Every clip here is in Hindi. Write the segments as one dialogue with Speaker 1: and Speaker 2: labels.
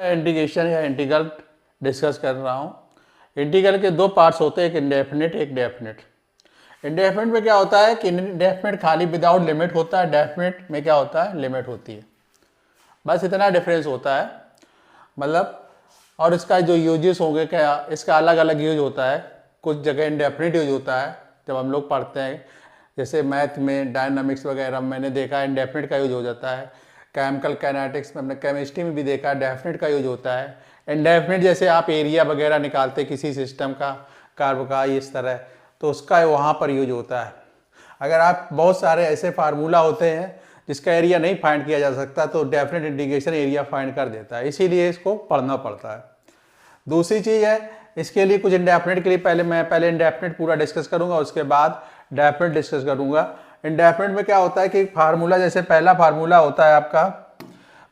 Speaker 1: इंटीग्रेशन या इंटीग्रल डिस्कस कर रहा हूँ। इंटीग्रल के दो पार्ट्स होते हैं, एक इंडेफिनिट एक डेफिनिट। इंडेफिनिट में क्या होता है कि इंडेफिनिट खाली विदाउट लिमिट होता है, डेफिनिट में क्या होता है, लिमिट होती है। बस इतना डिफरेंस होता है, मतलब। और इसका जो यूजेस होंगे, क्या इसका अलग अलग यूज होता है। कुछ जगह इंडेफिनिट यूज होता है जब हम लोग पढ़ते हैं, जैसे मैथ में डायनामिक्स वगैरह मैंने देखा है इंडेफिनिट का यूज हो जाता है। केमिकल काइनेटिक्स में, हमने केमिस्ट्री में भी देखा है डेफिनिट का यूज होता है। इंडेफिनिट जैसे आप एरिया वगैरह निकालते किसी सिस्टम का, कर्व का, इस तरह, तो उसका वहाँ पर यूज होता है। अगर आप बहुत सारे ऐसे फार्मूला होते हैं जिसका एरिया नहीं फाइंड किया जा सकता, तो डेफिनेट इंटीग्रेशन एरिया फाइंड कर देता है, इसीलिए इसको पढ़ना पड़ता है। दूसरी चीज़ है, इसके लिए कुछ इंडेफिनिट के लिए पहले इंडेफिनिट पूरा डिस्कस करूंगा, उसके बाद डेफिनेट डिस्कस करूंगा। इंडेफिनिट में क्या होता है कि फार्मूला, जैसे पहला फार्मूला होता है आपका,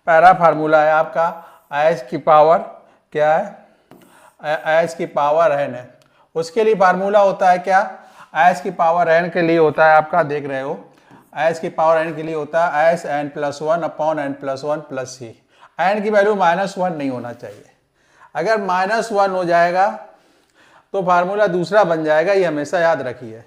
Speaker 1: पहला फार्मूला है आपका एच की पावर क्या है, एच की पावर एन है। उसके लिए फार्मूला होता है क्या, एच की पावर एन के लिए होता है आपका, देख रहे हो, एच की पावर एन के लिए होता है S n plus one upon n plus one plus C. N की वैल्यू -1 नहीं होना चाहिए। अगर -1 हो जाएगा तो फार्मूला दूसरा बन जाएगा, ये हमेशा याद रखिए।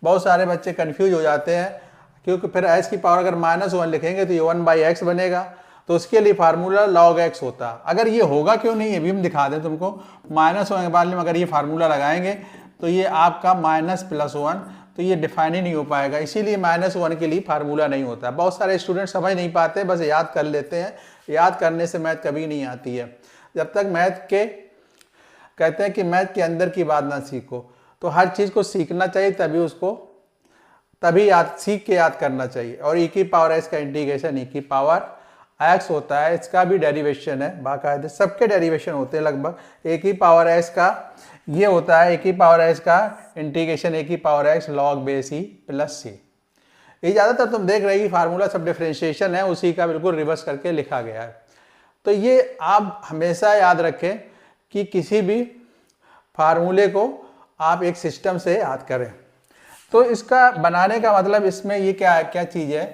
Speaker 1: बहुत सारे बच्चे कंफ्यूज हो जाते हैं, क्योंकि फिर एच की पावर अगर -1 लिखेंगे तो ये 1/x बनेगा, तो उसके लिए फार्मूला log x होता। अगर ये होगा क्यों नहीं, ये भी हम दिखा दें तुमको। -1 के बाद में अगर ये फार्मूला लगाएंगे तो ये आपका -+1, तो ये डिफाइन ही नहीं हो पाएगा, इसीलिए -1 के लिए फार्मूला नहीं होता। बहुत सारे स्टूडेंट समझ नहीं पाते, बस याद कर लेते हैं। याद करने से मैथ कभी नहीं आती है। जब तक मैथ के कहते हैं कि मैथ के अंदर की बात ना सीखो, तो हर चीज़ को सीखना चाहिए, तभी सीख के याद करना चाहिए। और e की पावर x का इंटीग्रेशन e की पावर x होता है, इसका भी डेरिवेशन है, बाकायदे सबके डेरिवेशन होते हैं लगभग। a की पावर x का ये होता है, a की पावर x का इंटीग्रेशन a की power x log base e plus c। ये ज़्यादातर तुम देख रहे हो फार्मूला सब डिफ्रेंशिएशन है, उसी का बिल्कुल रिवर्स करके लिखा गया है। तो ये आप हमेशा याद रखें कि किसी भी फार्मूले को आप एक सिस्टम से याद करें। तो इसका बनाने का मतलब इसमें ये क्या चीज़ है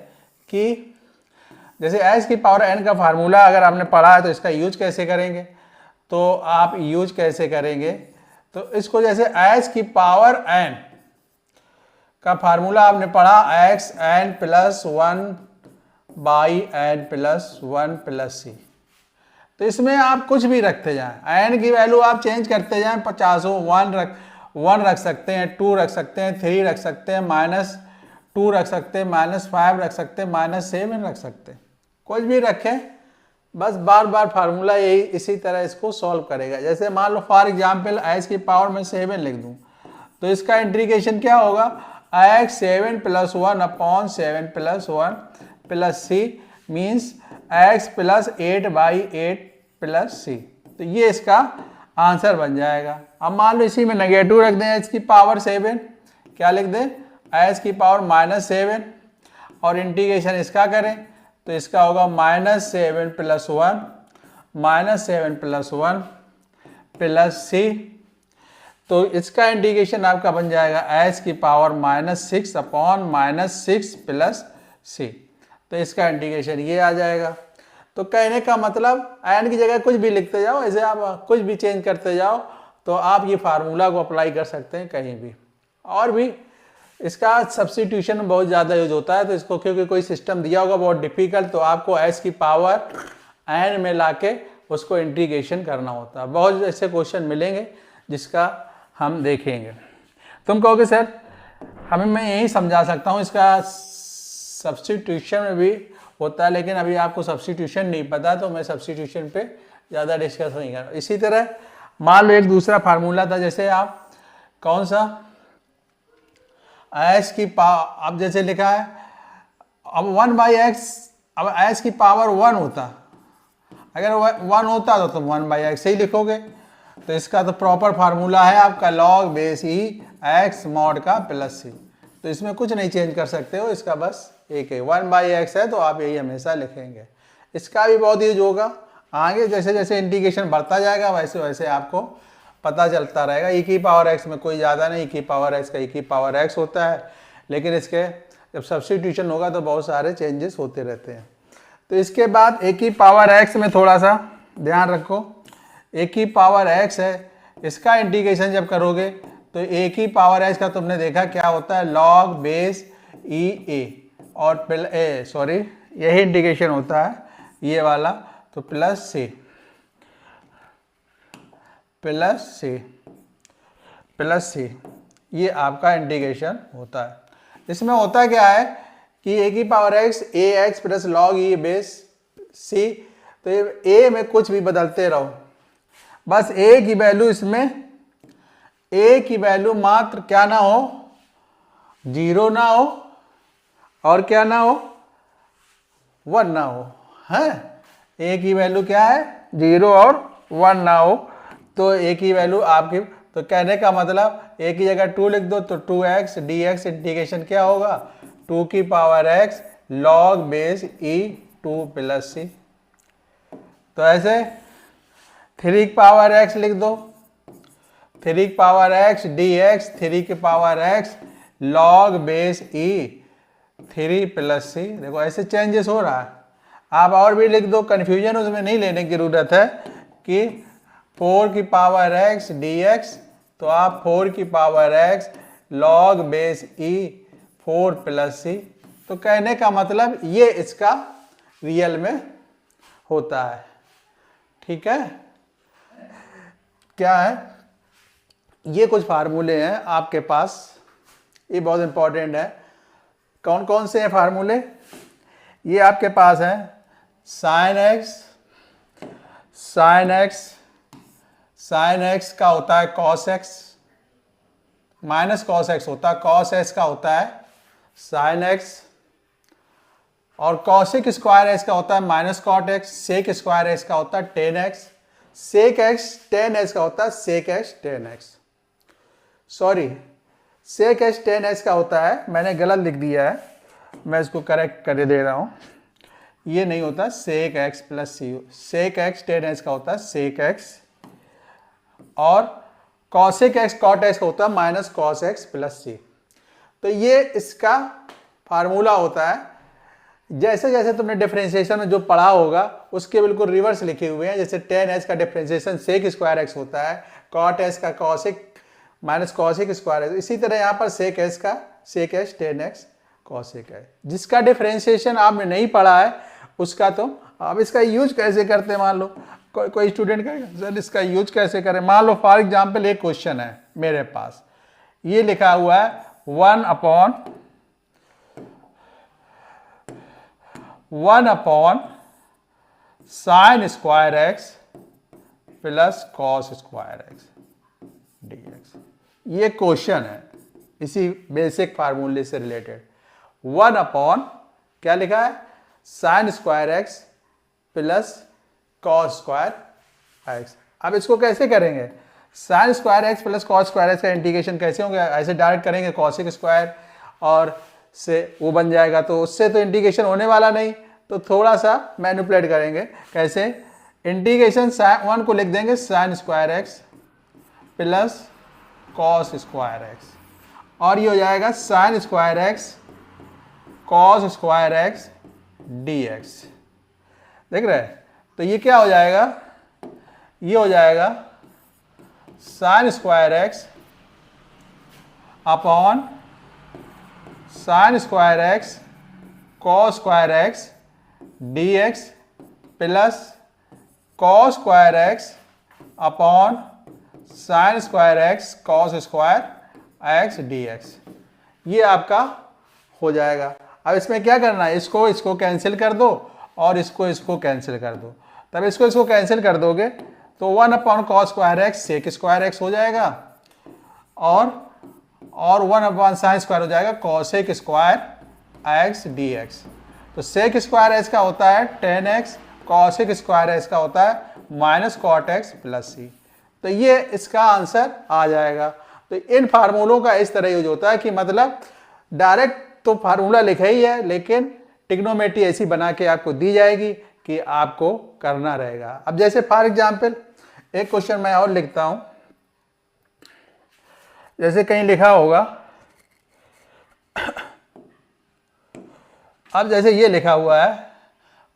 Speaker 1: कि जैसे एच की पावर एन का फार्मूला अगर आपने पढ़ा है तो इसका यूज कैसे करेंगे, तो आप यूज कैसे करेंगे, तो इसको जैसे एच की पावर एन का फार्मूला आपने पढ़ा, x n plus 1/n+1 plus C. तो इसमें आप कुछ भी रखते जाएं, एन की वैल्यू आप चेंज करते जाएं, 50 हो, 1 रख सकते हैं, 2 रख सकते हैं, 3 रख सकते हैं, -2 रख सकते हैं, -5 रख सकते हैं, -7 रख सकते हैं, कुछ भी रखें, बस बार बार फार्मूला यही इसी तरह इसको सॉल्व करेगा। जैसे मान लो फॉर एग्जाम्पल एच की पावर में 7 लिख दूँ, तो इसका इंटीग्रेशन क्या होगा, x 7 + 1 अपॉन 7 + 1 plus C means x + 8/8 plus C. तो ये इसका आंसर बन जाएगा। अब मान लो इसी में नेगेटिव रख दें, h की पावर 7, क्या लिख दें, h की पावर -7, और इंटीग्रेशन इसका करें तो इसका होगा -7 + 1 प्लस सी। तो इसका इंटीग्रेशन आपका बन जाएगा h की पावर -6 अपॉन -6 प्लस सी। तो इसका इंटीग्रेशन ये आ जाएगा। तो कहने का मतलब एन की जगह कुछ भी लिखते जाओ, ऐसे आप कुछ भी चेंज करते जाओ, तो आप ये फार्मूला को अप्लाई कर सकते हैं कहीं भी। और भी इसका सब्स्टिट्यूशन में बहुत ज़्यादा यूज होता है, तो इसको क्योंकि कोई सिस्टम दिया होगा बहुत डिफिकल्ट, तो आपको एच की पावर एन में लाके उसको इंटीग्रेशन करना होता है। बहुत ऐसे क्वेश्चन मिलेंगे जिसका हम देखेंगे। तुम कहोगे सर मैं यही समझा सकता हूँ, इसका सब्स्टिट्यूशन में भी होता है, लेकिन अभी आपको सब्स्टिट्यूशन नहीं पता, तो मैं सब्स्टिट्यूशन पे ज़्यादा डिस्कस नहीं कर रहा। इसी तरह मान लो एक दूसरा फार्मूला था, जैसे आप कौन सा एच की पावर, अब जैसे लिखा है, अब 1/x, अब एच की पावर 1 होता, अगर 1 होता तो तुम 1/x ही लिखोगे। तो इसका तो प्रॉपर फार्मूला है आपका log बेस ई x मॉड का प्लस सी। तो इसमें कुछ नहीं चेंज कर सकते हो, इसका बस एक है 1/x है, तो आप यही हमेशा लिखेंगे। इसका भी बहुत यूज होगा आगे, जैसे जैसे इंटीग्रेशन बढ़ता जाएगा वैसे वैसे आपको पता चलता रहेगा। e की पावर x में कोई ज़्यादा नहीं, e की पावर x का e की पावर x होता है, लेकिन इसके जब सब्स्टिट्यूशन होगा तो बहुत सारे चेंजेस होते रहते हैं। तो इसके बाद a की पावर x में थोड़ा सा ध्यान रखो, ए की पावर एक्स है, इसका इंटीग्रेशन जब करोगे तो ए की पावर एक्स का तुमने देखा क्या होता है, लॉग बेस ई ए, और सॉरी यही इंटीग्रेशन होता है ये वाला, तो plus C plus C plus C, ये आपका इंटीग्रेशन होता है। इसमें होता क्या है कि ए की power x a x plus log e base C, तो ये ए में कुछ भी बदलते रहो, बस ए की वैल्यू इसमें, ए की वैल्यू मात्र क्या ना हो, जीरो ना हो और क्या ना हो, वन ना हो, है ए की वैल्यू क्या है, जीरो और वन ना हो, तो ए की वैल्यू आपकी, तो कहने का मतलब ए की जगह 2 लिख दो तो 2x dx इंटीग्रेशन क्या होगा, 2 की power x log base e 2 plus C. तो ऐसे 3 की पावर x लिख दो, 3 की पावर x dx 3 की power x log base e 3 plus C. देखो ऐसे चेंजेस हो रहा है, आप और भी लिख दो, कंफ्यूजन उसमें नहीं लेने की जरूरत है कि 4 की पावर x dx, तो आप 4 की power x log base e 4 plus C. तो कहने का मतलब ये इसका रियल में होता है, ठीक है। क्या है, ये कुछ फार्मूले हैं आपके पास, ये बहुत इंपॉर्टेंट है। कौन कौन से हैं फार्मूले, ये आपके पास हैं, साइन एक्स का होता है cos x, minus cos x होता है, कॉस एक्स का होता है साइन एक्स, और कॉसिक स्क्वायर एक्स का होता है minus cot x, sec square x का होता है tan x, sec x tan x का होता है sec x tan x, sorry sec x tan x का होता है, मैंने गलत लिख दिया है, मैं इसको करेक्ट कर दे रहा हूं, ये नहीं होता सेक एक्स प्लस सी, सेक एक्स टेन एक्स का होता है सेक एक्स, और कॉसिक एक्स कॉट एक्स का होता है minus cos x plus C. तो ये इसका फार्मूला होता है। जैसे जैसे तुमने डिफरेंशिएशन में जो पढ़ा होगा उसके बिल्कुल रिवर्स लिखे हुए हैं, जैसे टेन एक्स का डिफरेंशिएशन सेक स्क्वायर एक्स होता है, कॉट एक्स का cosec minus cosec square x, इसी तरह यहाँ पर सेक एक्स का sec x tan x cosec है। जिसका डिफरेंशिएशन आपने नहीं पढ़ा है उसका तो अब इसका यूज कैसे करते हैं, मान लो कोई स्टूडेंट कहेगा सर इसका यूज कैसे करें, मान लो फॉर एग्जांपल एक क्वेश्चन है मेरे पास, ये लिखा हुआ है 1 upon sine square x plus cos square x dx, ये क्वेश्चन है इसी बेसिक फार्मूले से रिलेटेड। 1 अपॉन क्या लिखा है, sine square x plus cos square x. अब इसको कैसे करेंगे, sine square x plus cos square x का इंटीग्रेशन कैसे होंगे, ऐसे डायरेक्ट करेंगे कॉसिक स्क्वायर और से वो बन जाएगा, तो उससे तो इंटीग्रेशन होने वाला नहीं, तो थोड़ा सा मैनिपुलेट करेंगे। कैसे, इंटीग्रेशन साइन 1 को लिख देंगे sine square x plus cos square x, और ये हो जाएगा sine square x cos square x dx। देख रहे हैं, तो ये क्या हो जाएगा, ये हो जाएगा sine square x upon sine square x cos square x dx plus cos square x upon sine square x cos square x dx। ये आपका हो जाएगा। अब इसमें क्या करना है, इसको कैंसिल कर दो और इसको कैंसिल कर दो, तब इसको कैंसिल कर दोगे तो 1 upon cos square x sec square x हो जाएगा, और 1 अपॉन साइन स्क्वायर हो जाएगा कॉसेक स्क्वायर एक्स dx। तो सेक स्क्वायर एक्स का होता है 10x, कॉसेक स्क्वायर एक्स का होता है minus cot x plus C. तो ये इसका आंसर आ जाएगा। तो इन फार्मूलों का इस तरह यूज होता है कि मतलब डायरेक्ट तो फार्मूला लिखा ही है, लेकिन ट्रिग्नोमेट्री ऐसी बना के आपको दी जाएगी कि आपको करना रहेगा। अब जैसे फॉर एग्जांपल एक क्वेश्चन मैं और लिखता हूं, जैसे कहीं लिखा होगा, अब जैसे ये लिखा हुआ है,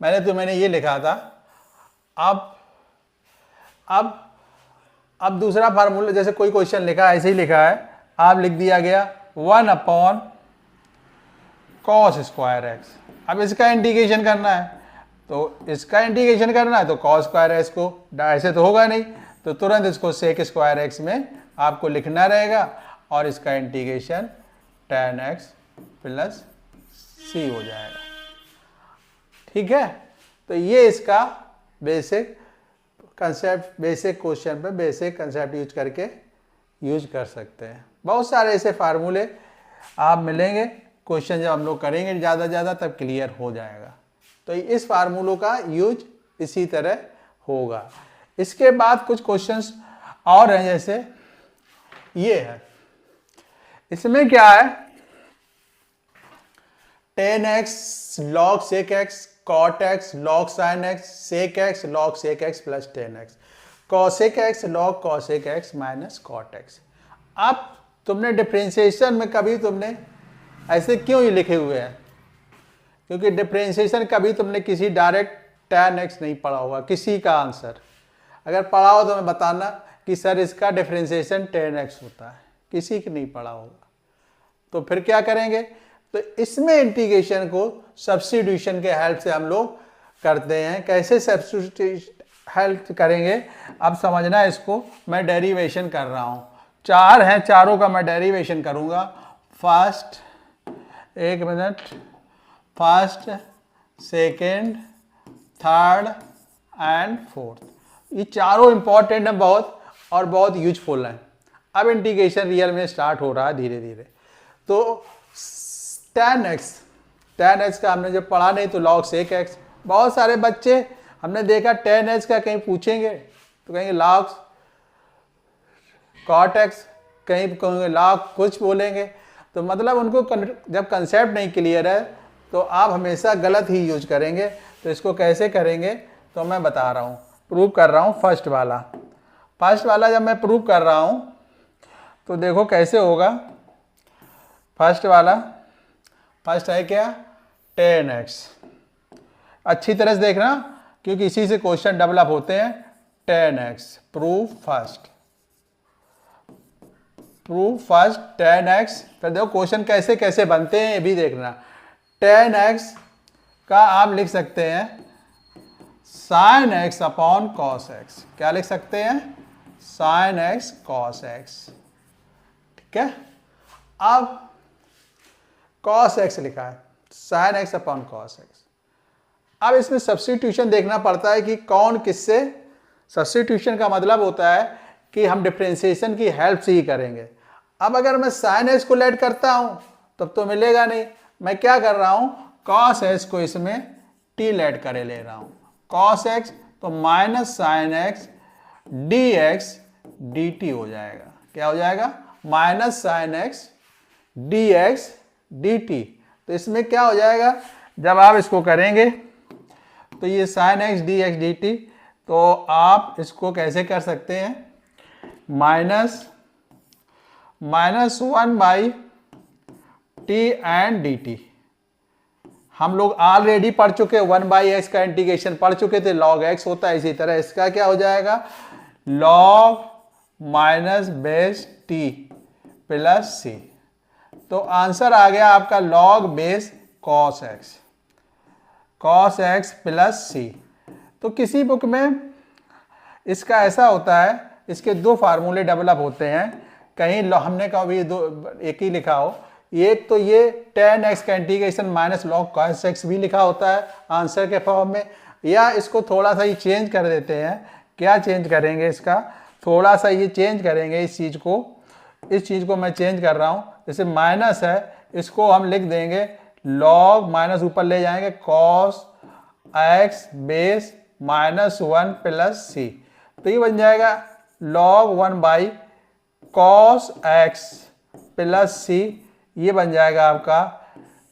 Speaker 1: मैंने ये लिखा था, अब अब दूसरा फार्मूला, जैसे कोई क्वेश्चन लिखा है, ऐसे ही लिखा है, आप लिख दिया गया 1 cos स्क्वायर एक्स। अब इसका इंटीग्रेशन करना है, तो इसका इंटीग्रेशन करना है तो cos स्क्वायर एक्स को, ऐसे तो होगा नहीं, तो तुरंत इसको sec स्क्वायर एक्स में आपको लिखना रहेगा और इसका इंटीग्रेशन tan x प्लस सी हो जाएगा। ठीक है, तो ये इसका बेसिक कंसेप्ट, बेसिक क्वेश्चन पे बेसिक कंसेप्ट यूज करके यूज कर सकते हैं। बहुत सारे ऐसे फार्मूले आप मिलेंगे, क्वेश्चन जब हम लोग करेंगे ज़्यादा तब क्लियर हो जाएगा। तो इस फार्मूलों का यूज इसी तरह होगा। इसके बाद कुछ क्वेश्चंस और हैं, जैसे ये है, इसमें क्या है, tan x log sec x cot x log sin x sec x log sec x plus tan x cosec x log cosec x minus cot x। अब तुमने डिफरेंशिएशन में कभी तुमने ऐसे क्यों ही लिखे हुए हैं, क्योंकि डिफरेंशिएशन कभी तुमने किसी डायरेक्ट tan x नहीं पढ़ा होगा। किसी का आंसर अगर पढ़ा हो तो मैं बताना कि सर इसका डिफरेंशिएशन tan x होता है, किसी की नहीं पढ़ा होगा। तो फिर क्या करेंगे, तो इसमें इंटीग्रेशन को सब्स्टिट्यूशन के हेल्प से हम लोग करते हैं। कैसे सब्स्टिट्यूट हेल्प करेंगे अब समझना, इसको मैं डेरिवेशन कर रहा हूँ। 4 हैं, चारों का मैं डेरिवेशन करूँगा। फर्स्ट, एक minute, first, second, third and fourth, ये चारों इंपॉर्टेंट हैं बहुत और बहुत यूजफुल हैं। अब इंटीग्रेशन रियल में स्टार्ट हो रहा है धीरे धीरे। तो tan x का हमने जब पढ़ा नहीं तो log sec x, बहुत सारे बच्चे हमने देखा tan x का कहीं पूछेंगे तो कहेंगे log cot x, कहीं कहेंगे log कुछ बोलेंगे। तो मतलब उनको जब कंसेप्ट नहीं क्लियर है तो आप हमेशा गलत ही यूज करेंगे। तो इसको कैसे करेंगे तो मैं बता रहा हूँ, प्रूव कर रहा हूँ। फर्स्ट वाला जब मैं प्रूव कर रहा हूँ तो देखो कैसे होगा। फर्स्ट है क्या, tan x, अच्छी तरह से देखना क्योंकि इसी से क्वेश्चन डेवलप होते हैं। tan x, prove first tan x, फिर देखो क्वेश्चन कैसे कैसे बनते हैं ये भी देखना। tan x का आप लिख सकते हैं sin x upon cos x, क्या लिख सकते हैं, sin x cos x। ठीक है, अब cos x लिखा है, sin x upon cos x। अब इसमें सब्स्टिट्यूशन देखना पड़ता है कि कौन किससे, सब्स्टिट्यूशन का मतलब होता है कि हम डिफरेंशिएशन की हेल्प से ही करेंगे। अब अगर मैं sin x को लेट करता हूं तब तो मिलेगा नहीं, मैं क्या कर रहा हूं, cos x को इसमें t लेट करे ले रहा हूं, cos x तो minus sin x dx dt हो जाएगा। क्या हो जाएगा, minus sin x dx dt। तो इसमें क्या हो जाएगा, जब आप इसको करेंगे तो ये sin x dx dt, तो आप इसको कैसे कर सकते हैं, minus 1 by t and dt। हम लोग ऑलरेडी पढ़ चुके, 1 बाई एक्स का इंटीग्रेशन पढ़ चुके थे, log x होता है। इसी तरह इसका क्या हो जाएगा, log minus base t plus c। तो आंसर आ गया आपका log base cos x plus c। तो किसी बुक में इसका ऐसा होता है, इसके दो फार्मूले डेवलप होते हैं। कहीं हमने कभी एक ही लिखा हो, एक तो ये tan x का integration minus log cos x भी लिखा होता है आंसर के फॉर्म में, या इसको थोड़ा सा ही चेंज कर देते हैं। क्या चेंज करेंगे, इसका थोड़ा सा ये चेंज करेंगे, इस चीज़ को मैं चेंज कर रहा हूँ। जैसे माइनस है, इसको हम लिख देंगे log, माइनस ऊपर ले जाएंगे, cos x base minus 1 plus c। तो ये बन जाएगा log 1 by cos x plus c, ये बन जाएगा आपका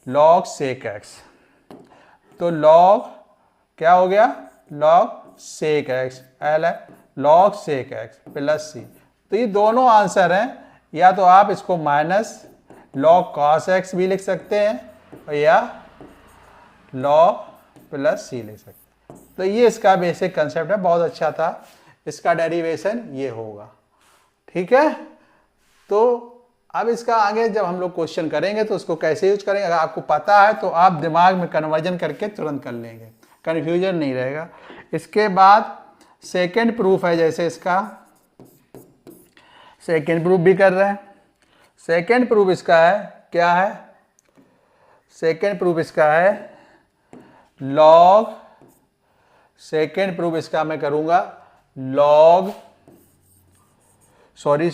Speaker 1: log sec x। तो log क्या हो गया, log sec x, L है log sec x plus c। तो ये दोनों आंसर हैं, या तो आप इसको माइनस log cos x भी लिख सकते हैं या log प्लस c लिख सकते हैं। तो ये इसका बेसिक कंसेप्ट है, बहुत अच्छा था। इसका डेरिवेशन ये होगा। ठीक है, तो अब इसका आगे जब हम लोग क्वेश्चन करेंगे तो उसको कैसे यूज करेंगे, अगर आपको पता है तो आप दिमाग में कन्वर्जन करके तुरंत कर लेंगे, कन्फ्यूजन नहीं रहेगा। इसके बाद सेकेंड प्रूफ है, जैसे इसका सेकेंड प्रूफ भी कर रहे हैं। सेकेंड प्रूफ इसका है, क्या है, सेकेंड प्रूफ इसका है लॉग, सेकेंड प्रूफ इसका मैं करूंगा लॉग, सॉरी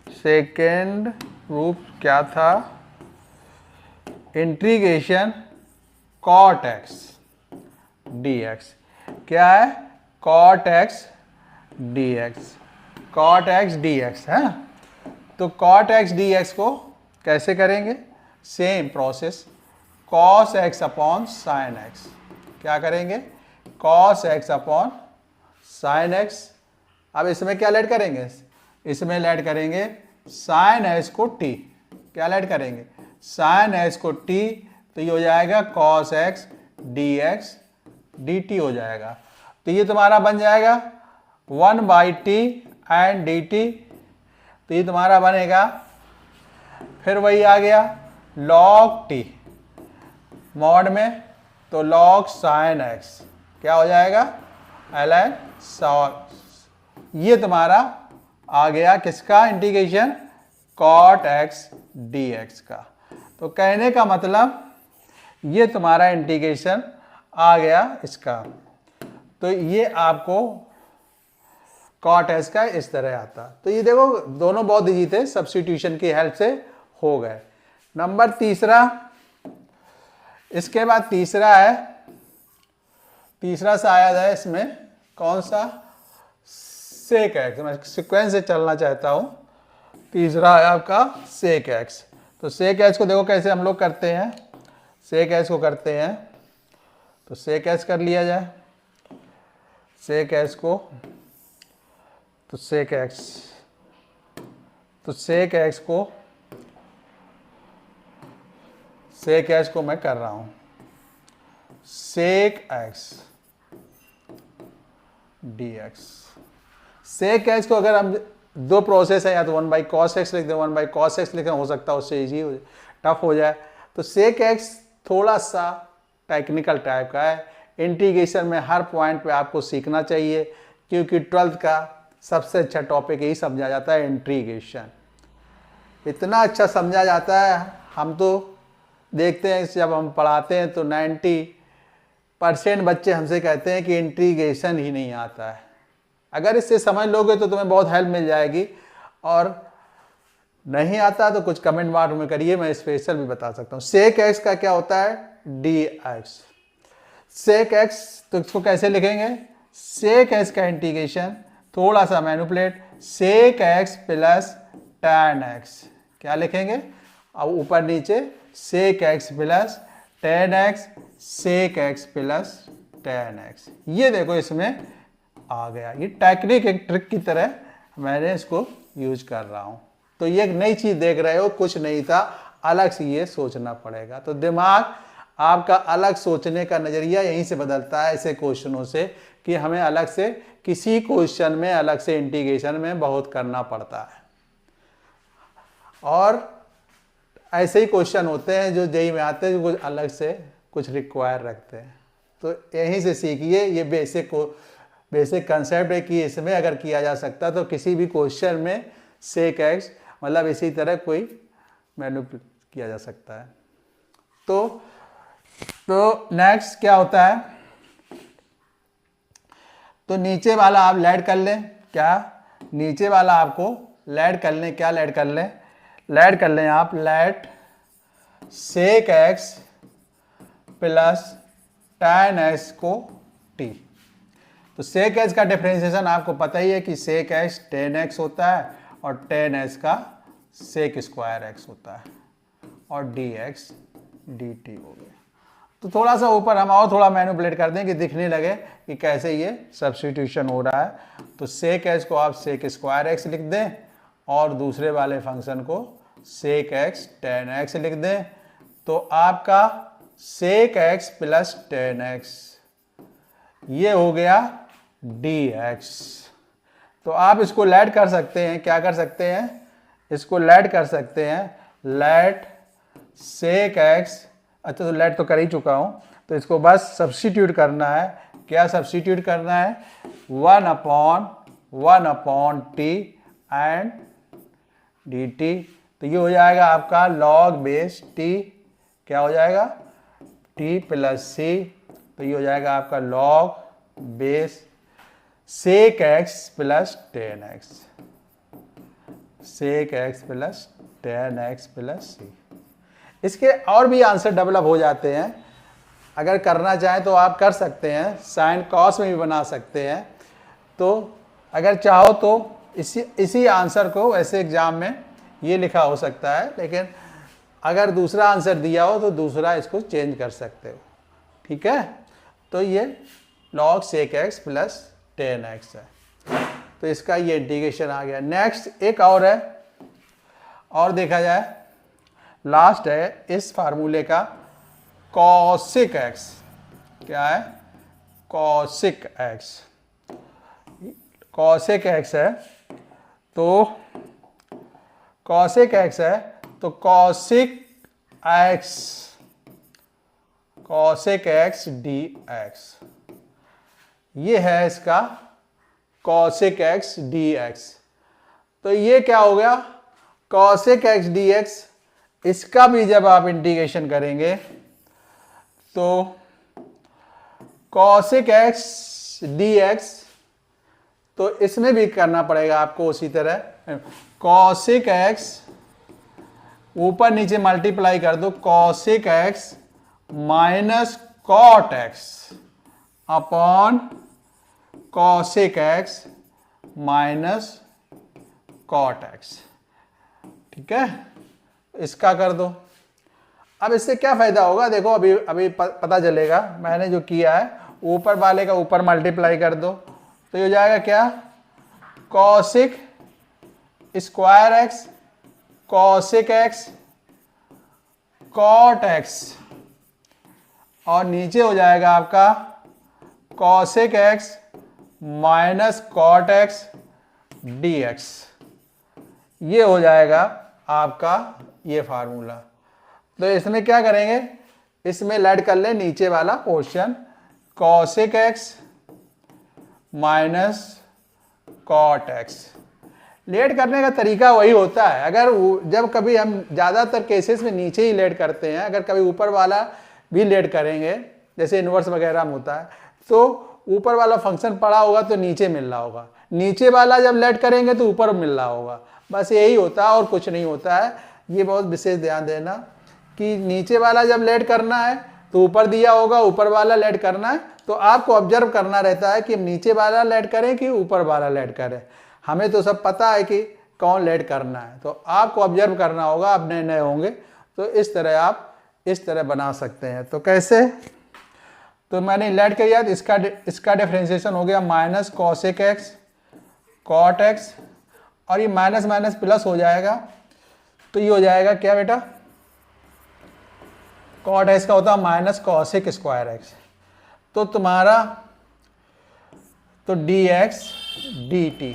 Speaker 1: सेकेंड प्रूफ क्या था, इंटीग्रेशन cot x dx, क्या है, cot x dx, cot x dx है। तो cot x dx को कैसे करेंगे, same process, cos x upon sin x, क्या करेंगे, cos x upon sin x। अब इसमें क्या ऐड करेंगे, इसमें ऐड करेंगे sin x को t, क्या ऐड करेंगे, sin x को t, तो ये हो जाएगा cos x dx dt हो जाएगा। तो ये तुम्हारा बन जाएगा 1/t एंड dt, तो ये तुम्हारा बनेगा, फिर वही आ गया log t मॉड में, तो log sin x क्या हो जाएगा, ln sin, ये तुम्हारा आ गया किसका इंटीग्रेशन, cot x dx का। तो कहने का मतलब ये तुम्हारा इंटीग्रेशन आ गया इसका। तो ये आपको cot x का इस तरह आता। तो ये देखो दोनों बहुत इजी थे, सब्स्टिट्यूशन की हेल्प से हो गए। नंबर तीसरा, इसके बाद तीसरा है, तीसरा शायद है इसमें कौन सा, सेक एक्स, मैं सिक्वेंस से चलना चाहता हूं। तीसरा है आपका सेक एक्स। तो सेक एक्स को देखो कैसे हम लोग करते हैं, सेक एक्स को करते हैं, तो सेक एक्स कर लिया जाए, सेक एक्स को, तो सेक एक्स, तो सेक एक्स को, सेक एक्स को मैं कर रहा हूं, sec x dx। Sec x को अगर हम दो प्रोसेस है, या तो 1/cos x लिख दें, 1/cos x लिखें, हो सकता है उससे इजी हो, टफ हो जाए। तो सेक एक्स थोड़ा सा टेक्निकल टाइप का है, इंटीग्रेशन में हर पॉइंट पे आपको सीखना चाहिए, क्योंकि 12th का सबसे अच्छा टॉपिक यही समझा जाता है, इंटीग्रेशन। इतना अच्छा समझा जाता है, हम तो देखते हैं जब हम पढ़ाते हैं तो 90% बच्चे हमसे कहते हैं कि इंटीग्रेशन ही नहीं आता है। अगर इससे समझ लोगे तो तुम्हें बहुत हेल्प मिल जाएगी, और नहीं आता तो कुछ कमेंट बार में करिए, मैं स्पेशल भी बता सकता हूँ। सेक एक्स का क्या होता है, dx, सेक एक्स, तो इसको कैसे लिखेंगे, सेक एक्स का इंटीग्रेशन थोड़ा सा manipulate, sec x plus tan x, क्या लिखेंगे, अब ऊपर नीचे sec x plus tan x, sec x plus tan x। ये देखो इसमें आ गया, ये टेक्निक एक ट्रिक की तरह मैंने इसको यूज कर रहा हूं। तो ये एक नई चीज देख रहे हो, कुछ नहीं था, अलग से ये सोचना पड़ेगा। तो दिमाग आपका अलग सोचने का नजरिया यहीं से बदलता है, ऐसे क्वेश्चनों से, कि हमें अलग से किसी क्वेश्चन में अलग से इंटीग्रेशन में बहुत करना पड़ता है। और ऐसे ही क्वेश्चन होते हैं जो जेईई में आते हैं, जो कुछ अलग से कुछ रिक्वायर रखते हैं। तो यहीं से सीखिए, ये बेसिक कंसेप्ट है कि इसमें अगर किया जा सकता तो किसी भी क्वेश्चन में सेक एक्स मतलब इसी तरह कोई मैनिपुलेट किया जा सकता है। तो नेक्स्ट क्या होता है, तो नीचे वाला आप लैड कर लें, क्या नीचे वाला आपको लैड कर लें, क्या लैड कर लें, लैड कर लें आप, let sec x plus tan x को t। तो सेक एक्स का डिफरेंशिएशन आपको पता ही है कि सेक एक्स tan x होता है और tan x का सेक स्क्वायर x होता है, और dx dt हो गया। तो थोड़ा सा ऊपर हम और थोड़ा मैनिपुलेट कर दें कि दिखने लगे कि कैसे ये सब्स्टिट्यूशन हो रहा है। तो सेक एक्स को आप सेक स्क्वायर x लिख दें, और दूसरे वाले फंक्शन को सेक एक्स tan x लिख दें, तो आपका sec x plus tan x ये हो गया dx। तो आप इसको लेट कर सकते हैं, क्या कर सकते हैं, इसको लेट कर सकते हैं, लेट सेक एक्स, अच्छा तो लेट तो कर ही चुका हूं, तो इसको बस सब्स्टिट्यूट करना है, क्या सब्स्टिट्यूट करना है, 1/1 टी एंड डी टी, तो ये हो जाएगा आपका लॉग बेस टी, क्या हो जाएगा, टी प्लस सी, तो ये हो जाएगा आपका log base sec x plus ten x, sec x plus ten x plus C. इसके और भी आंसर डेवलप हो जाते हैं, अगर करना चाहें तो आप कर सकते हैं, साइन कॉस में भी बना सकते हैं, तो अगर चाहो तो इसी आंसर को वैसे एग्जाम में ये लिखा हो सकता है, लेकिन अगर दूसरा आंसर दिया हो तो दूसरा इसको चेंज कर सकते हो, ठीक है। तो ये log sec x plus ten x है, तो इसका ये इंटीग्रेशन आ गया। नेक्स्ट एक और है, और देखा जाए, लास्ट है इस फार्मूले का कॉसिक एक्स, क्या है, कॉसिक एक्स, कॉसिक एक्स है, तो कॉसिक एक्स है, तो कॉसिक एक्स डी एक्स, ये है इसका कॉसिक एक्स डी एक्स। तो ये क्या हो गया, कॉसिक एक्स डी एक्स, इसका भी जब आप इंटीग्रेशन करेंगे तो कॉसिक एक्स डी एक्स, तो इसमें भी करना पड़ेगा आपको उसी तरह, कॉसिक एक्स ऊपर नीचे मल्टीप्लाई कर दो, cosec x minus cot x upon cosec x minus cot x, ठीक है, इसका कर दो। अब इससे क्या फायदा होगा, देखो अभी पता चलेगा, मैंने जो किया है ऊपर वाले का ऊपर मल्टीप्लाई कर दो, तो ये हो जाएगा क्या, cosec square x cosec x cot x, और नीचे हो जाएगा आपका cosec x minus cot x d x, ये हो जाएगा आपका ये फार्मूला। तो इसमें क्या करेंगे, इसमें लेट कर ले नीचे वाला portion, cosec x minus cot x. Let करने का तरीका वही होता है, अगर जब कभी हम ज़्यादातर केसेस में नीचे ही लेट करते हैं, अगर कभी ऊपर वाला भी लेट करेंगे, जैसे इन्वर्स वगैरह में होता है, तो ऊपर वाला फंक्शन पड़ा होगा तो नीचे मिल रहा होगा, नीचे वाला जब लेट करेंगे तो ऊपर मिल रहा होगा, बस यही होता है और कुछ नहीं होता है। ये बहुत विशेष ध्यान देना कि नीचे वाला जब लेट करना है तो ऊपर दिया होगा, ऊपर वाला लेट करना है तो आपको ऑब्जर्व करना रहता है कि नीचे वाला लेट करें कि ऊपर वाला लेट करें। हमें तो सब पता है कि कौन लेट करना है, तो आपको ऑब्जर्व करना होगा, आप नए नए होंगे तो इस तरह आप इस तरह बना सकते हैं। तो कैसे, तो मैंने लेट किया तो इसका डिफरेंशिएशन हो गया minus cosec x cot x, और ये माइनस माइनस प्लस हो जाएगा, तो ये हो जाएगा क्या बेटा, कॉट एक्स का होता है माइनस कॉसिक स्क्वायर एक्स, तो तुम्हारा तो डी एक्स डी टी,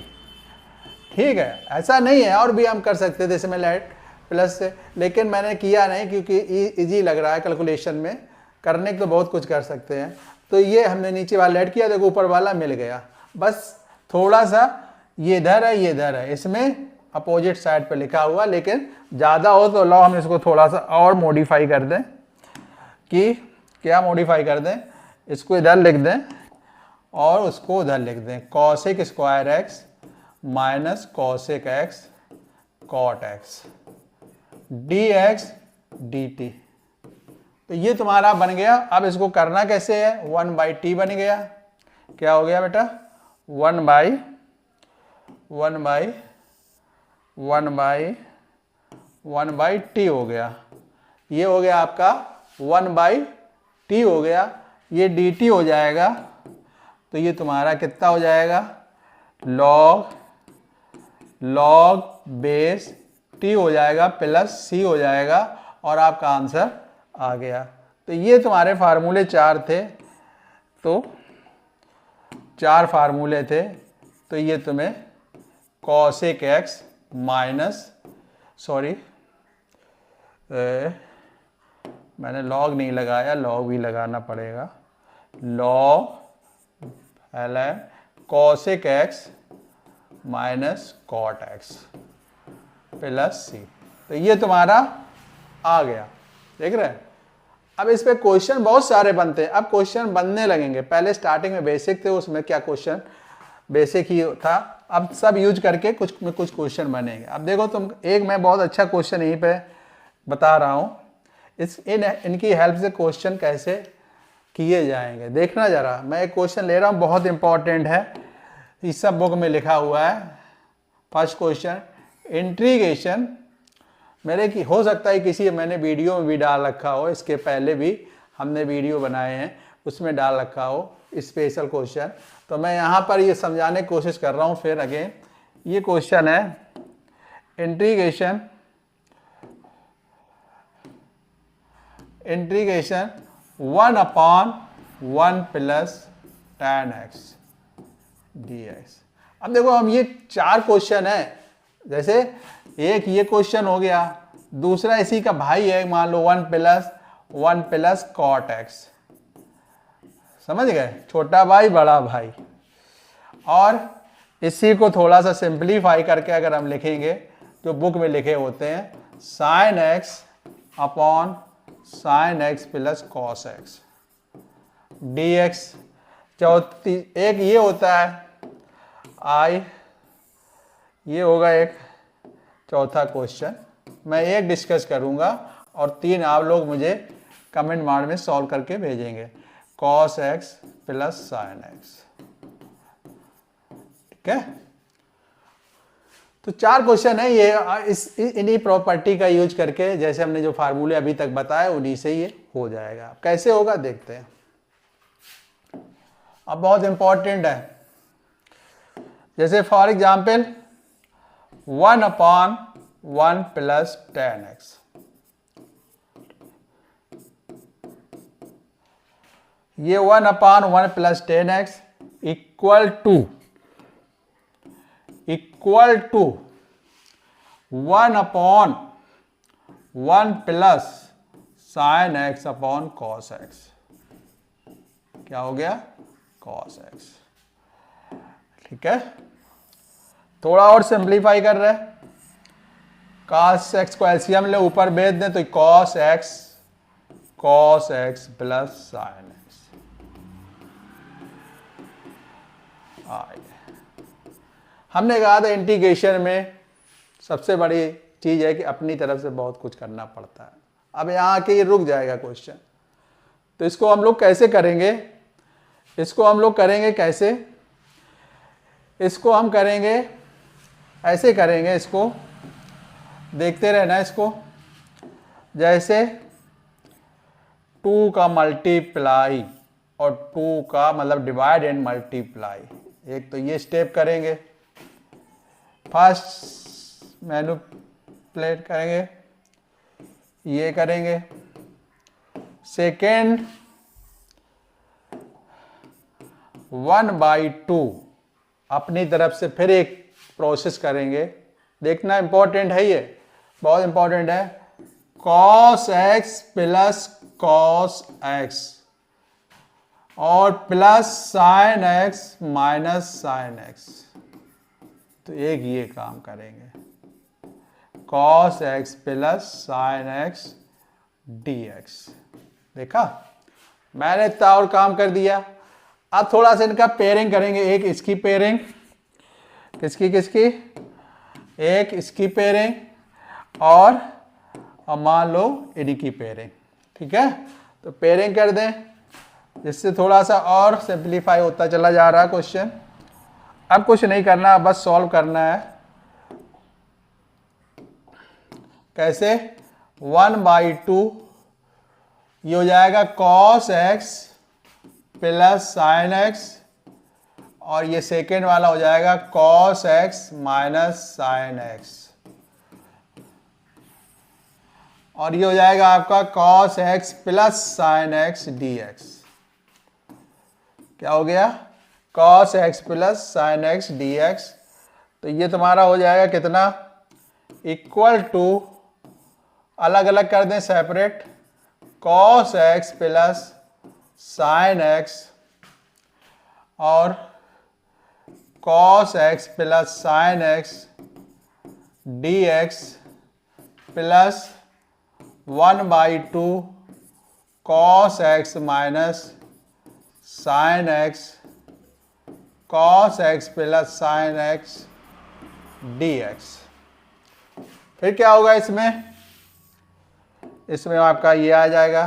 Speaker 1: ठीक है। ऐसा नहीं है, और भी हम कर सकते थे जैसे मैं लेट प्लस से, लेकिन मैंने किया नहीं क्योंकि इजी लग रहा है कैलकुलेशन में, करने को तो बहुत कुछ कर सकते हैं। तो ये हमने नीचे वाला लेट किया, देखो ऊपर वाला मिल गया, बस थोड़ा सा ये इधर है ये इधर है, इसमें अपोजिट साइड पे लिखा हुआ, लेकिन ज़्यादा हो तो लो हम इसको थोड़ा सा और मॉडिफाई कर दें, कि क्या मॉडिफाई कर दें, इसको इधर लिख दें और उसको उधर लिख दें, cosec square x minus cosec x cot x d x d t. तो ये तुम्हारा बन गया। अब इसको करना कैसे है, 1/t बन गया, क्या हो गया बेटा, 1/t हो गया, ये हो गया आपका 1/t हो गया, ये dt हो जाएगा, तो ये तुम्हारा कितना हो जाएगा, log बेस t हो जाएगा प्लस c हो जाएगा, और आपका आंसर आ गया। तो ये तुम्हारे फार्मूले 4 थे, तो 4 फार्मूले थे, तो ये तुम्हें कॉसेक एक्स माइनस, सॉरी मैंने लॉग नहीं लगाया, लॉग भी लगाना पड़ेगा, log ln cosec x minus cot x plus C. तो ये तुम्हारा आ गया, देख रहे हैं। अब इस पे क्वेश्चन बहुत सारे बनते हैं, अब क्वेश्चन बनने लगेंगे। पहले स्टार्टिंग में बेसिक थे, उसमें क्या क्वेश्चन बेसिक ही था, अब सब यूज करके कुछ क्वेश्चन बनेंगे। अब देखो तुम, एक मैं बहुत अच्छा क्वेश्चन यहीं पे बता रहा हूँ, इनकी हेल्प से क्वेश्चन कैसे किए जाएंगे देखना जरा। मैं एक क्वेश्चन ले रहा हूँ, बहुत इंपॉर्टेंट है, इस सब बुक में लिखा हुआ है। फर्स्ट क्वेश्चन, इंटीग्रेशन, मेरे की हो सकता है किसी मैंने वीडियो में भी डाल रखा हो, इसके पहले भी हमने वीडियो बनाए हैं उसमें डाल रखा हो स्पेशल क्वेश्चन, तो मैं यहाँ पर ये समझाने की कोशिश कर रहा हूँ फिर अगेन। ये क्वेश्चन है integration 1/1 plus tan x dx। अब देखो हम ये 4 क्वेश्चन है, जैसे एक ये क्वेश्चन हो गया, दूसरा इसी का भाई है, मान लो 1 प्लस कॉट एक्स, समझ गए, छोटा भाई बड़ा भाई। और इसी को थोड़ा सा सिंप्लीफाई करके अगर हम लिखेंगे जो बुक में लिखे होते हैं, sign x upon sine x plus cos x d x. चौथी एक ये होता है आई, ये होगा एक चौथा क्वेश्चन, मैं एक डिस्कस करूंगा और 3 आप लोग मुझे कमेंट मार्ड में सॉल्व करके भेजेंगे, cos x plus sine x, ठीक है। तो 4 क्वेश्चन है ये, इन्हीं प्रॉपर्टी का यूज करके जैसे हमने जो फार्मूले अभी तक बताए उन्हीं से ये हो जाएगा। कैसे होगा देखते हैं। अब बहुत इंपॉर्टेंट है, जैसे for example 1/1 plus tan x, ये 1/1 plus tan x equal to 1/1 plus sine x upon cos x. क्या हो गया, कॉस एक्स, ठीक है। थोड़ा और सिंप्लीफाई कर रहे हैं, कॉस एक्स को एलसीएम ले ऊपर भेज दें तो cos x plus sine x आ गया। हमने कहा था इंटीग्रेशन में सबसे बड़ी चीज है कि अपनी तरफ से बहुत कुछ करना पड़ता है। अब यहाँ आके ये रुक जाएगा क्वेश्चन, तो इसको हम लोग कैसे करेंगे, इसको हम लोग करेंगे कैसे, इसको हम करेंगे ऐसे करेंगे, इसको देखते रहना, इसको जैसे 2 का मल्टीप्लाई और 2 का मतलब डिवाइड एंड मल्टीप्लाई, एक तो ये स्टेप करेंगे, फर्स्ट मैनिपुलेट करेंगे, ये करेंगे, सेकेंड 1/2 अपनी तरफ से फिर एक प्रोसेस करेंगे, देखना इंपॉर्टेंट है, ये बहुत इंपॉर्टेंट है, cos x plus cos x और plus sine x minus sine x, तो एक ये काम करेंगे, cos x plus sine x d x. देखा, मैंने इतना और काम कर दिया। अब थोड़ा सा इनका पेयरिंग करेंगे, एक इसकी पेयरिंग, किसकी एक इसकी पेयरिंग और मान लो इनकी पेयरिंग, ठीक है। तो पेयरिंग कर दें, जिससे थोड़ा सा और सिंप्लीफाई होता चला जा रहा है क्वेश्चन। अब कुछ नहीं करना, बस सॉल्व करना है। कैसे, 1/2 ये हो जाएगा cos x plus sine x और ये सेकेंड वाला हो जाएगा cos x minus sine x और ये हो जाएगा आपका cos x plus sine x d x. क्या हो गया, cos x plus sine x d x. तो ये तुम्हारा हो जाएगा कितना, इक्वल टू, अलग अलग कर दें separate, cos x plus sin x और cos x plus sin x dx plus 1/2 cos x minus sin x cos x plus sin x dx। फिर क्या होगा इसमें, इसमें आपका ये आ जाएगा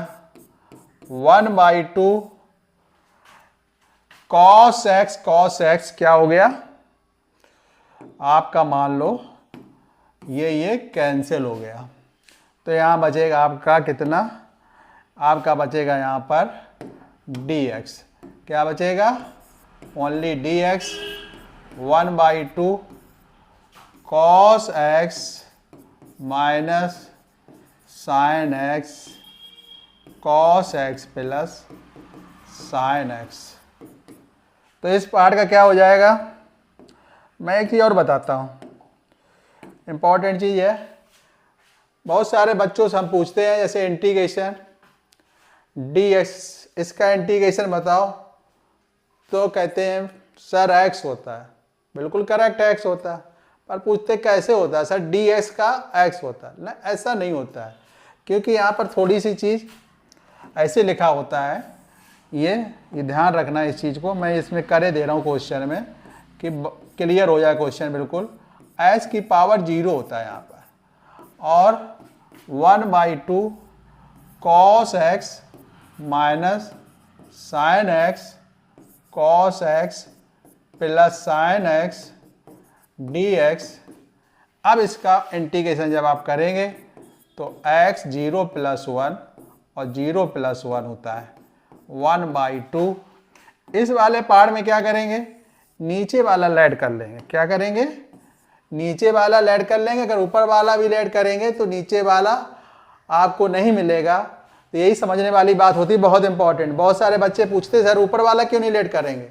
Speaker 1: 1/2 cos x क्या हो गया आपका, मान लो ये कैंसिल हो गया, तो यहाँ बचेगा आपका कितना, आपका बचेगा यहाँ पर dx, क्या बचेगा, only dx 1/2 cos x minus sin x cos x plus sin x। तो इस पार्ट का क्या हो जाएगा, मैं एक चीज़ और बताता हूँ, इम्पॉर्टेंट चीज़ है, बहुत सारे बच्चों से हम पूछते हैं जैसे इंटीग्रेशन dx, इसका इंटीग्रेशन बताओ, तो कहते हैं सर x होता है, बिल्कुल करेक्ट x होता है, पर पूछते कैसे होता है, सर dx का x होता है ना, ऐसा नहीं होता है, क्योंकि यहाँ पर थोड़ी सी चीज़ ऐसे लिखा होता है, ये ध्यान रखना इस चीज़ को, मैं इसमें करे दे रहा हूँ क्वेश्चन में कि क्लियर हो जाए क्वेश्चन बिल्कुल। x की पावर 0 होता है यहाँ पर, और 1/2 cos x minus sin x cos x plus sin x dx। अब इसका इंटीग्रेशन जब आप करेंगे तो x 0 + 1 और 0 + 1 होता है 1/2। इस वाले पार्ट में क्या करेंगे, नीचे वाला लेड कर लेंगे, क्या करेंगे, नीचे वाला लेड कर लेंगे, अगर ऊपर वाला भी लेड करेंगे तो नीचे वाला आपको नहीं मिलेगा, तो यही समझने वाली बात होती है, बहुत इंपॉर्टेंट। बहुत सारे बच्चे पूछते सर ऊपर वाला क्यों नहीं लेड करेंगे,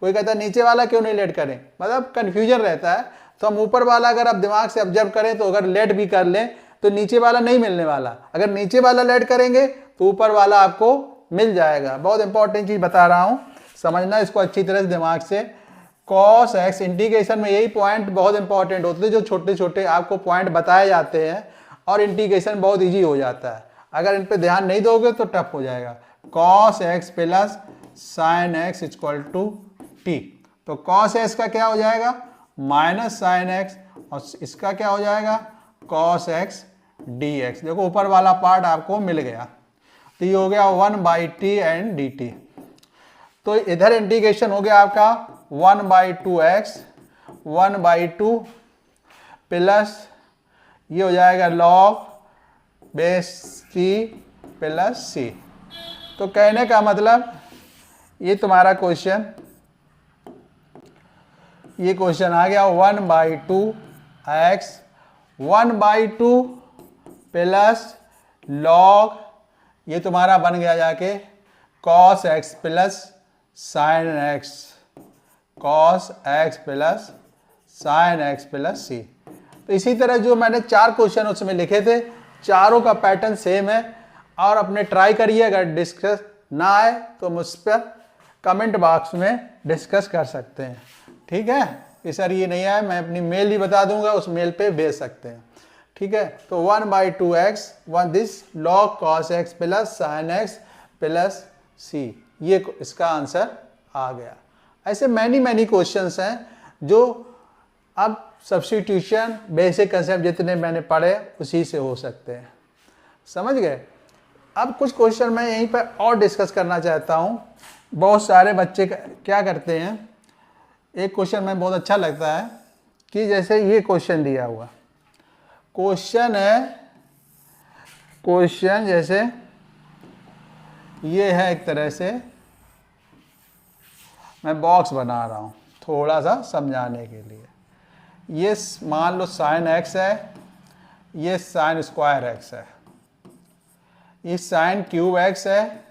Speaker 1: कोई कहता है नीचे वाला क्यों नहीं लेड करें, मतलब कन्फ्यूजन रहता है। तो हम ऊपर वाला अगर आप दिमाग से ऑब्जर्व करें तो अगर लेड भी कर लें तो नीचे वाला नहीं मिलने वाला, अगर नीचे वाला लेड करेंगे तो ऊपर वाला आपको मिल जाएगा। बहुत इंपॉर्टेंट चीज़ बता रहा हूँ, समझना इसको अच्छी तरह से दिमाग से। cos x इंटीग्रेशन में यही पॉइंट बहुत इंपॉर्टेंट होते हैं, जो छोटे छोटे आपको पॉइंट बताए जाते हैं और इंटीग्रेशन बहुत ईजी हो जाता है। अगर इन पे ध्यान नहीं दोगे तो टफ हो जाएगा। cos x plus sin x equal to t, तो cos x का क्या हो जाएगा माइनस sin x, और इसका क्या हो जाएगा cos x dx। देखो ऊपर वाला पार्ट आपको मिल गया, तो ये हो गया 1/t एंड dt। तो इधर इंटीग्रेशन हो गया आपका 1/2x 1/2 प्लस ये हो जाएगा log base c plus c। तो कहने का मतलब ये तुम्हारा क्वेश्चन, ये क्वेश्चन आ गया 1/2x 1/2 प्लस log, ये तुम्हारा बन गया जाके cos x plus sin x cos x plus sin x plus c। तो इसी तरह जो मैंने 4 क्वेश्चन उसमें लिखे थे, चारों का पैटर्न सेम है, और अपने ट्राई करिए, अगर डिस्कस ना आए तो मुझ पर कमेंट बॉक्स में डिस्कस कर सकते हैं, ठीक है। कि सर ये नहीं आया, मैं अपनी मेल भी बता दूंगा, उस मेल पे भेज सकते हैं, ठीक है। तो 1/2x 1 this log cos x plus sin x plus c, ये इसका आंसर आ गया। ऐसे मैनी क्वेश्चंस हैं जो अब सब्स्टिट्यूशन बेसिक कंसेप्ट जितने मैंने पढ़े उसी से हो सकते हैं, समझ गए। अब कुछ क्वेश्चन मैं यहीं पर और डिस्कस करना चाहता हूँ। बहुत सारे बच्चे क्या करते हैं, एक क्वेश्चन में बहुत अच्छा लगता है कि जैसे ये क्वेश्चन दिया हुआ क्वेश्चन है, क्वेश्चन जैसे ये है, एक तरह से मैं बॉक्स बना रहा हूँ थोड़ा सा समझाने के लिए। ये मान लो sin x है, ये sin स्क्वायर x है, ये sin क्यूब x है,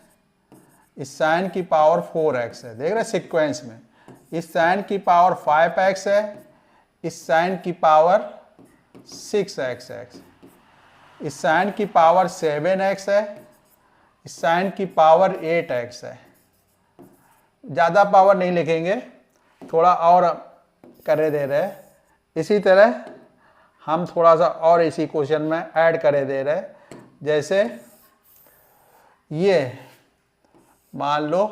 Speaker 1: इस sin की पावर 4x है, देख रहे सिक्वेंस में। इस sin की पावर 5x है, इस साइन की पावर 6x है, इस साइन की पावर 7x है, इस साइन की पावर 8x है। ज़्यादा पावर नहीं लिखेंगे, थोड़ा और करे दे रहे हैं। इसी तरह हम थोड़ा सा और इसी क्वेश्चन में ऐड करे दे रहे हैं। जैसे ये मान लो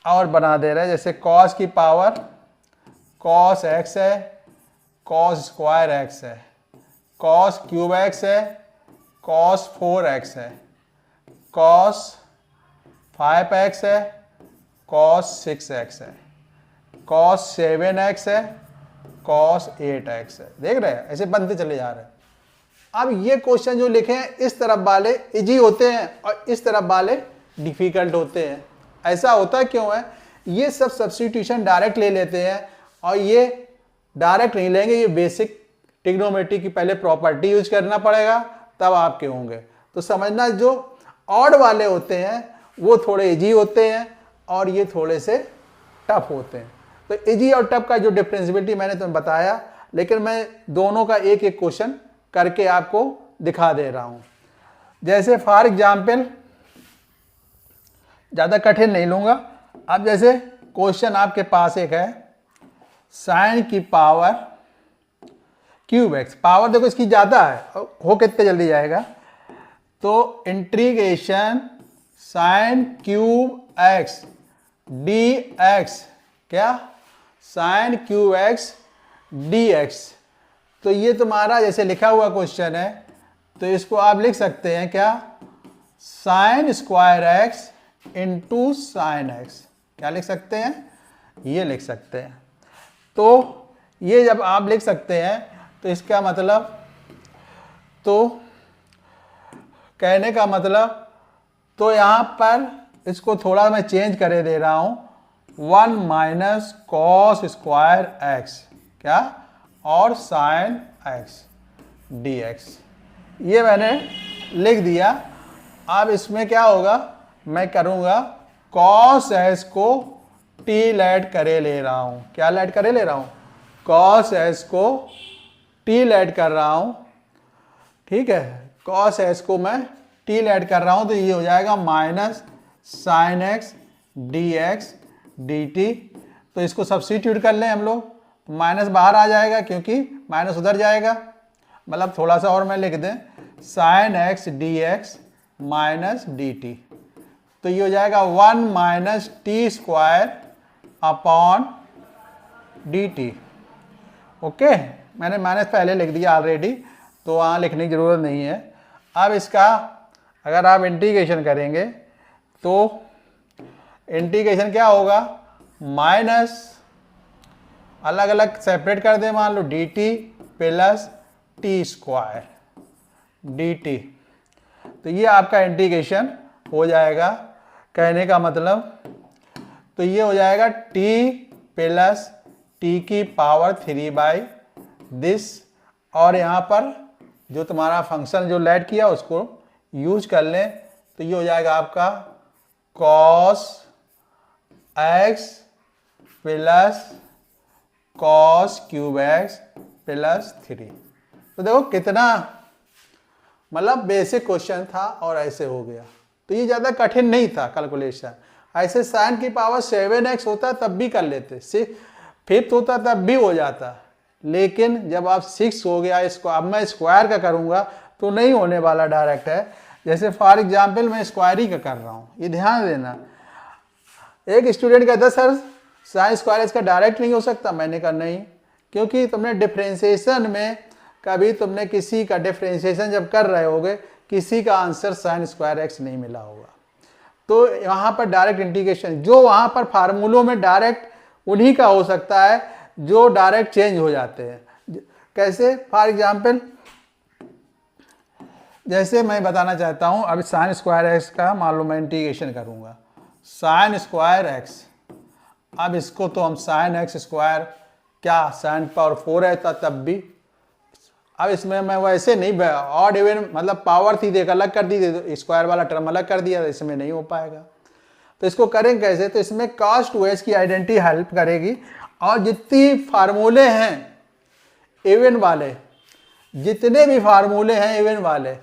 Speaker 1: और बना दे रहे हैं, जैसे cos की पावर cos x है, cos स्क्वायर x है, cos क्यूब x है, cos 4x है, cos 5x है, cos 6x है, cos 7x है, cos 8x है। देख रहे हैं, ऐसे बनते चले जा रहे हैं। अब ये क्वेश्चन जो लिखे हैं इस तरफ वाले इजी होते हैं और इस तरफ वाले डिफिकल्ट होते हैं। ऐसा होता क्यों है? ये सब सब्स्टिट्यूशन डायरेक्ट ले लेते हैं और ये डायरेक्ट नहीं लेंगे, ये बेसिक ट्रिग्नोमेट्री की पहले प्रॉपर्टी यूज करना पड़ेगा, तब आपके होंगे। तो समझना, जो ऑड वाले होते हैं वो थोड़े इजी होते हैं और ये थोड़े से टफ होते हैं। तो इजी और टफ का जो डिफरेंशिएबिलिटी मैंने तुम्हें बताया, लेकिन मैं दोनों का एक एक क्वेश्चन करके आपको दिखा दे रहा हूं। जैसे फॉर एग्जाम्पल, ज़्यादा कठिन नहीं लूँगा। अब जैसे क्वेश्चन आपके पास एक है, साइन की पावर क्यूब एक्स, पावर देखो इसकी ज़्यादा है, हो कितने जल्दी जाएगा, तो integration sine cube x d x, क्या sine cube x d x. तो ये तुम्हारा जैसे लिखा हुआ क्वेश्चन है, तो इसको आप लिख सकते हैं क्या, sine square x into sine x. क्या लिख सकते हैं? ये लिख सकते हैं। तो ये जब आप लिख सकते हैं तो इसका मतलब, तो कहने का मतलब, तो यहाँ पर इसको थोड़ा मैं चेंज करे दे रहा हूँ, 1 माइनस कॉस स्क्वायर एक्स, क्या, और साइन एक्स डी एक्स। ये मैंने लिख दिया। अब इसमें क्या होगा, मैं करूँगा कॉस एस को टी लेट करे ले रहा हूँ। क्या लेट करे ले रहा हूँ? कॉस एस को टी लेट कर रहा हूँ। ठीक है, कॉस एस को मैं टी लेट कर रहा हूँ, तो ये हो जाएगा minus sine x d x d t. तो इसको सब्स्टिट्यूट कर लें हम लोग, माइनस बाहर आ जाएगा क्योंकि माइनस उधर जाएगा। मतलब थोड़ा सा और मैं लिख दें, sign x d x minus D t. तो ये हो जाएगा 1 minus T square upon D T. Okay, मैंने माइनस पहले लिख दिया ऑलरेडी, तो वहाँ लिखने की ज़रूरत नहीं है। अब इसका अगर आप इंटीग्रेशन करेंगे तो इंटीग्रेशन क्या होगा, माइनस अलग अलग सेपरेट कर दें, मान लो d t plus t square d t. तो ये आपका इंटीग्रेशन हो जाएगा। कहने का मतलब, तो ये हो जाएगा टी प्लस टी की पावर 3/दिस, और यहाँ पर जो तुम्हारा फंक्शन जो लेट किया उसको यूज कर लें, तो ये हो जाएगा आपका cos x plus cos cube x plus 3। तो देखो कितना मतलब बेसिक क्वेश्चन था और ऐसे हो गया। तो ये ज़्यादा कठिन नहीं था कैलकुलेशन। ऐसे साइन की पावर 7x होता तब भी कर लेते, 5th होता तब भी हो जाता, लेकिन जब आप 6 हो गया, इसको अब मैं स्क्वायर का करूँगा तो नहीं होने वाला डायरेक्ट है। जैसे फॉर एग्जाम्पल मैं स्क्वायर ही का कर रहा हूँ, ये ध्यान देना। एक स्टूडेंट कहता सर साइन स्क्वायर इसका डायरेक्ट नहीं हो सकता। मैंने कहा नहीं, क्योंकि तुमने डिफ्रेंशिएशन में कभी तुमने किसी का डिफ्रेंशिएशन जब कर रहे होगे, किसी का आंसर साइन स्क्वायर एक्स नहीं मिला होगा। तो यहाँ पर डायरेक्ट इंटीग्रेशन जो वहाँ पर फार्मूलों में डायरेक्ट उन्हीं का हो सकता है जो डायरेक्ट चेंज हो जाते हैं। कैसे? फॉर एग्जाम्पल जैसे मैं बताना चाहता हूँ, अब साइन स्क्वायर एक्स का मान लो मैं इंटीग्रेशन करूँगा, साइन स्क्वायर एक्स। अब इसको तो हम साइन एक्स स्क्वायर, क्या साइन पावर 4 है तब भी। अब इसमें मैं वैसे नहीं, ऑड इवन मतलब पावर थी देख अलग कर दी, स्क्वायर वाला टर्म अलग कर दिया, तो इसमें नहीं हो पाएगा। तो इसको करें कैसे? तो इसमें cos 2x की आइडेंटिटी हेल्प करेगी। और जितनी फार्मूले हैं इवन वाले, जितने भी फार्मूले हैं इवन वाले,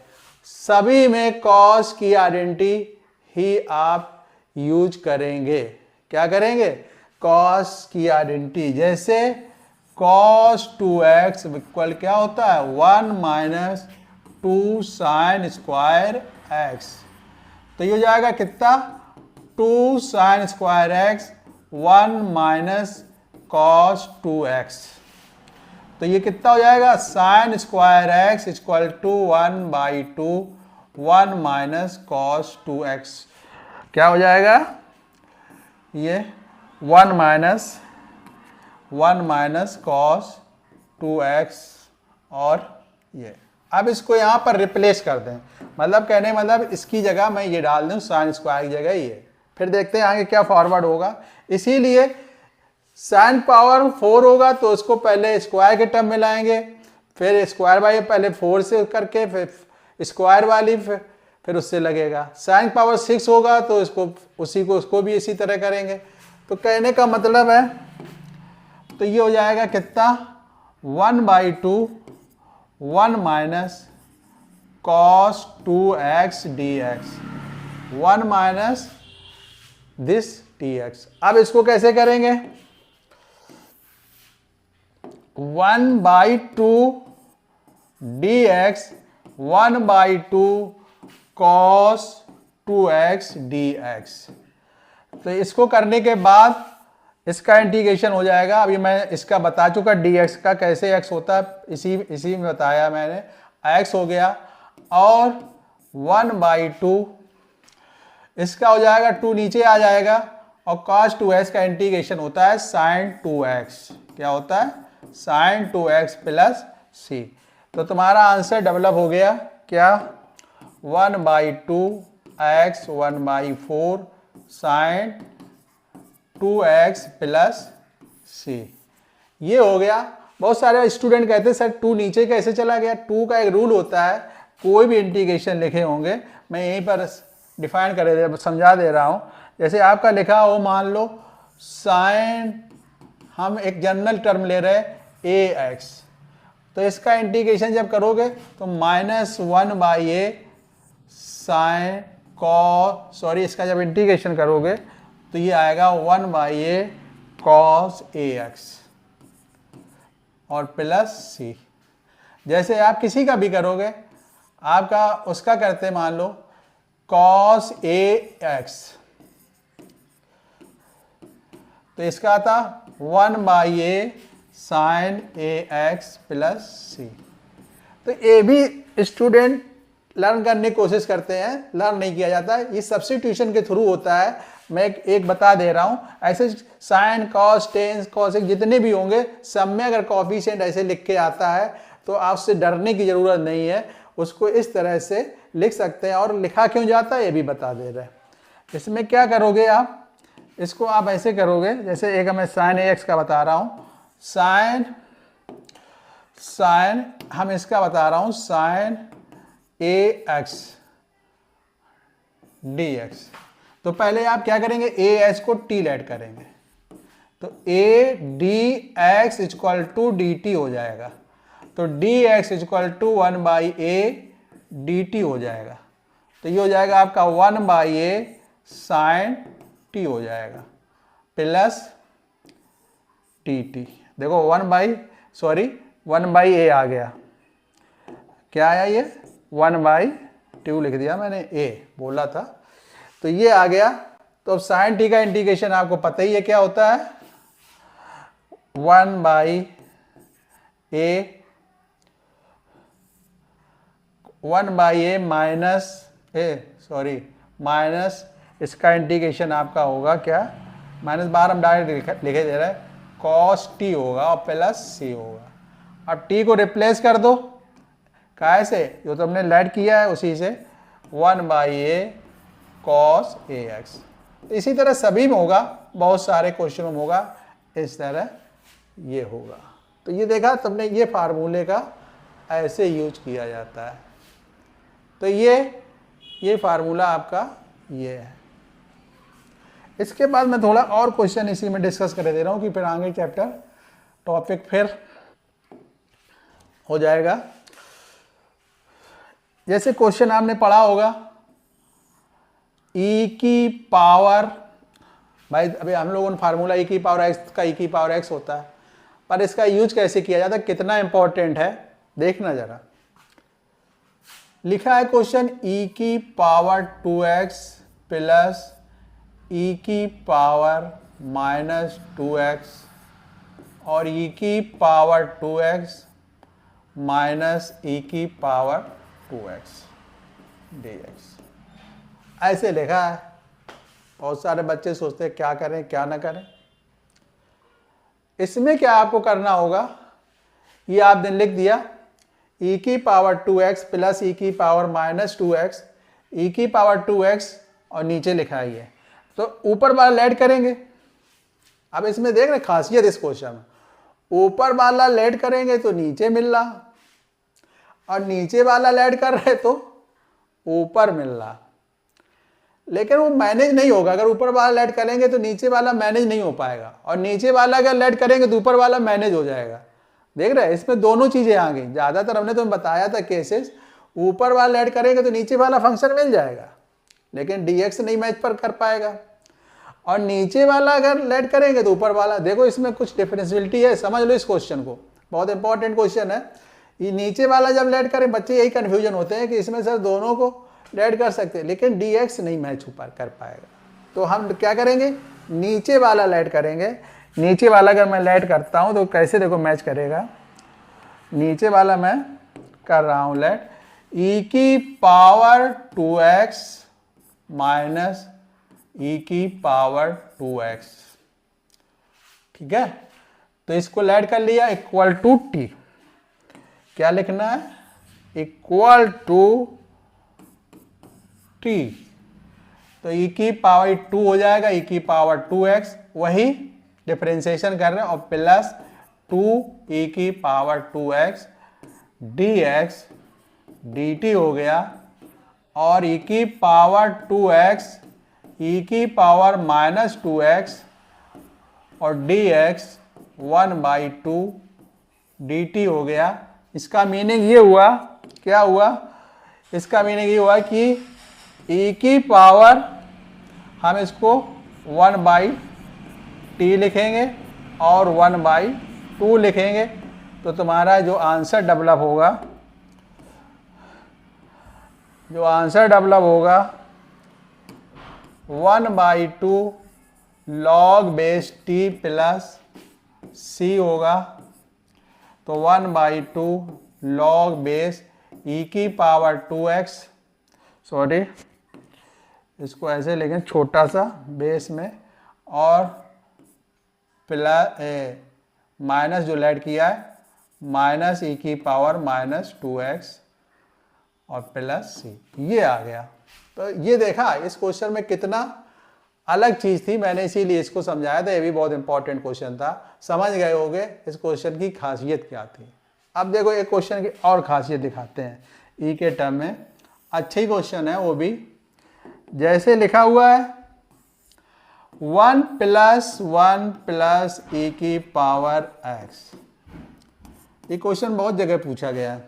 Speaker 1: सभी में कॉस की आइडेंटिटी ही आप यूज करेंगे। क्या करेंगे? कॉस की आइडेंटिटी। जैसे कॉस 2x इक्वल क्या होता है? 1 माइनस 2 साइन स्क्वायर x। तो ये हो जाएगा कितना? 2 sine square x 1 minus cos 2x। तो ये कितना हो जाएगा? Sine square x equal to 1/2 1 minus cos 2x। क्या हो जाएगा? ये 1 माइनस कॉस 2x। और ये अब इसको यहाँ पर रिप्लेस कर दें, मतलब कहने मतलब इसकी जगह मैं ये डाल दूँ साइन स्क्वायर की जगह ये। फिर देखते हैं आगे क्या फॉरवर्ड होगा। इसीलिए साइन पावर 4 होगा तो उसको पहले स्क्वायर के टर्म में लाएंगे, फिर स्क्वायर बाई पहले 4 से करके फिर स्क्वायर वाली फिर उससे लगेगा। साइन पावर 6 होगा तो उसको भी इसी तरह करेंगे। तो कहने का मतलब है, तो ये हो जाएगा कितना? 1/2 1 minus cos 2x dx 1 minus this dx। अब इसको कैसे करेंगे? 1/2 dx 1/2 cos 2x dx। तो इसको करने के बाद इसका इंटीग्रेशन हो जाएगा। अभी मैं इसका बता चुका dx का कैसे x होता है, इसी में बताया मैंने। x हो गया और 1/2 इसका हो जाएगा, 2 नीचे आ जाएगा और cos 2x का इंटीग्रेशन होता है sin 2x। क्या होता है? sin 2x plus c। तो तुम्हारा आंसर डेवलप हो गया क्या? 1/2 x 1/4 sin 2x plus c। ये हो गया। बहुत सारे स्टूडेंट कहते हैं सर 2 नीचे कैसे चला गया? 2 का एक रूल होता है, कोई भी इंटीग्रेशन लिखे होंगे, मैं यहीं पर डिफाइन कर समझा दे रहा हूं। जैसे आपका लिखा हो, मान लो साइन, हम एक जनरल टर्म ले रहे हैं ax, तो इसका इंटीग्रेशन जब करोगे तो -1/a साइन कॉस, सॉरी इसका जब इंटीग्रेशन करोगे तो ये आएगा 1/a cos ax और प्लस c। जैसे आप किसी का भी करोगे, आपका उसका करते मान लो cos ax, तो इसका आता 1/a sin ax plus c। तो ये भी स्टूडेंट लर्न करने की कोशिश करते हैं, लर्न नहीं किया जाता है, ये सब्स्टिट्यूशन के थ्रू होता है। मैं एक बता दे रहा हूं, ऐसे साइन कॉस टेन कॉसेक जितने भी होंगे, सब में अगर कॉफिशिएंट ऐसे लिख के आता है तो आपसे डरने की जरूरत नहीं है, उसको इस तरह से लिख सकते हैं। और लिखा क्यों जाता है ये भी बता दे रहे हैं। इसमें क्या करोगे आप, इसको आप ऐसे करोगे, जैसे एक मैं साइन ax का बता रहा हूं, साइन हम इसका बता रहा हूं साइन ax dx। तो पहले आप क्या करेंगे, ax को t लेट करेंगे, तो a dx equal to dt हो जाएगा। तो dx equal to 1/a dt हो जाएगा। तो ये हो जाएगा आपका 1/a साइन t हो जाएगा प्लस dt। देखो 1/a आ गया। क्या आया? ये 1/2 लिख दिया मैंने, a बोला था, तो ये आ गया। तो अब साइन t का इंटीग्रेशन आपको पता ही है क्या होता है, 1/a माइनस इसका इंटीग्रेशन आपका होगा क्या, माइनस बार हम डायरेक्ट लिखे दे रहे हैं, cos t होगा और प्लस c होगा। अब t को रिप्लेस कर दो, कैसे? जो तुमने लेट किया है उसी से, 1/a cos ax। इसी तरह सभी में होगा, बहुत सारे क्वेश्चनों में होगा इस तरह ये होगा। तो ये देखा तुमने, ये फार्मूले का ऐसे यूज किया जाता है। तो ये फार्मूला आपका ये है। इसके बाद मैं थोड़ा और क्वेश्चन इसी में डिस्कस कर दे रहा हूँ कि फिर आगे चैप्टर टॉपिक फिर हो जाएगा। जैसे क्वेश्चन आपने पढ़ा होगा e की पावर, भाई अभी हम लोगों ने फार्मूला e की पावर x का e की पावर x होता है, पर इसका यूज कैसे किया जाता है, कितना इंपॉर्टेंट है देखना जरा। लिखा है क्वेश्चन e की पावर 2x प्लस e की पावर माइनस 2x और e की पावर 2x माइनस e की पावर 2x dx। ऐसे लिखा है। बहुत सारे बच्चे सोचते हैं क्या करें क्या ना करें। इसमें क्या आपको करना होगा, ये आपने लिख दिया e की पावर 2x प्लस e की पावर माइनस 2x, e की पावर 2x और नीचे लिखा है ये, तो ऊपर वाला ऐड करेंगे। अब इसमें देख रहे खासियत इस क्वेश्चन में, ऊपर वाला ऐड करेंगे तो नीचे मिल रहा और नीचे वाला ऐड कर रहे तो ऊपर मिल रहा, लेकिन वो मैनेज नहीं होगा। अगर ऊपर वाला ऐड करेंगे तो नीचे वाला मैनेज नहीं हो पाएगा और नीचे वाला अगर ऐड करेंगे तो ऊपर वाला मैनेज हो जाएगा। देख रहे हैं इसमें दोनों चीजें आ गई। ज्यादातर हमने तो बताया था केसेस, ऊपर वाला ऐड करेंगे तो नीचे वाला फंक्शन मिल जाएगा लेकिन dx नहीं मैच पर कर पाएगा, और नीचे वाला अगर ऐड करेंगे तो ऊपर वाला। देखो इसमें कुछ डिफरेंशियलिटी है, समझ लो इस क्वेश्चन को, बहुत इंपॉर्टेंट क्वेश्चन है। ये नीचे वाला जब ऐड करें, बच्चे यही कंफ्यूजन होते हैं कि इसमें सर दोनों को ऐड कर सकते हैं लेकिन dx नहीं मैच कर पाएगा। तो हम क्या करेंगे, नीचे वाला ऐड करेंगे। नीचे वाला अगर मैं ऐड करता हूं तो कैसे देखो मैच करेगा। नीचे वाला मैं कर रहा हूं ऐड e की पावर 2x माइनस e की पावर 2x, ठीक है। तो इसको ऐड कर लिया, इक्वल टू t। क्या लिखना है, इक्वल टू t। तो e की पावर 2 हो जाएगा, e की पावर 2x, वही डिफरेंशिएशन कर रहे हैं, और प्लस 2 e की पावर 2x dx dt हो गया, और e की पावर 2x e की पावर माइनस 2x और dx 1/2 dt हो गया। इसका मीनिंग ये हुआ, क्या हुआ, इसका मीनिंग ये हुआ कि e की पावर हम इसको 1/t लिखेंगे और 1/2 लिखेंगे, तो तुम्हारा जो आंसर डेवलप होगा, जो आंसर डेवलप होगा 1/2 log base t plus c होगा। तो 1/2 log बेस e की पावर 2x, सॉरी इसको ऐसे लिखें छोटा सा बेस में, और प्लस माइनस जो ऐड किया है माइनस e की पावर माइनस 2x और प्लस c, ये आ गया। तो ये देखा इस क्वेश्चन में कितना अलग चीज थी, मैंने इसीलिए इसको समझाया था। ये भी बहुत इंपॉर्टेंट क्वेश्चन था, समझ गए होगे इस क्वेश्चन की खासियत क्या थी। अब देखो एक क्वेश्चन की और खासियत दिखाते हैं ई के टर्म में। अच्छा ही क्वेश्चन है वो भी, जैसे लिखा हुआ है 1 प्लस e की पावर x। ये क्वेश्चन बहुत जगह पूछा गया है,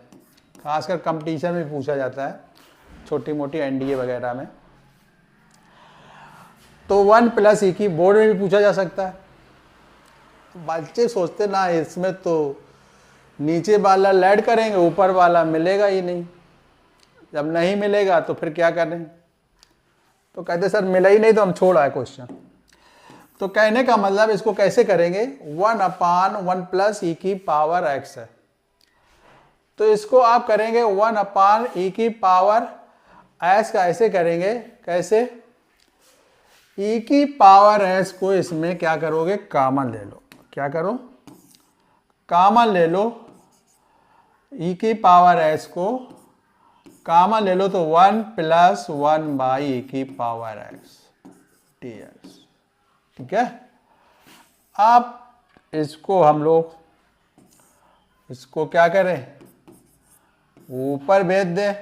Speaker 1: खासकर कंपटीशन में पूछा जाता है, छोटी मोटी एनडीए वगैरह में। तो 1 प्लस e की बोर्ड में भी पूछा जा सकता है। बच्चे सोचते ना इसमें तो नीचे वाला ऐड करेंगे ऊपर वाला मिलेगा ही नहीं, जब नहीं मिलेगा तो फिर क्या करें। तो कहते सर मिला ही नहीं तो हम छोड़ आए क्वेश्चन। तो कहने का मतलब इसको कैसे करेंगे, 1/1 प्लस e की पावर x है, तो इसको आप करेंगे 1/e की पावर x का ऐसे करेंगे, कैसे, e की पावर s को इसमें क्या करोगे, कॉमन ले लो। क्या करो, कॉमन ले लो, e की पावर s को कॉमन ले लो, तो 1 प्लस 1/e की पावर x dx, ठीक है। अब इसको हम लोग इसको क्या करें, ऊपर भेज दें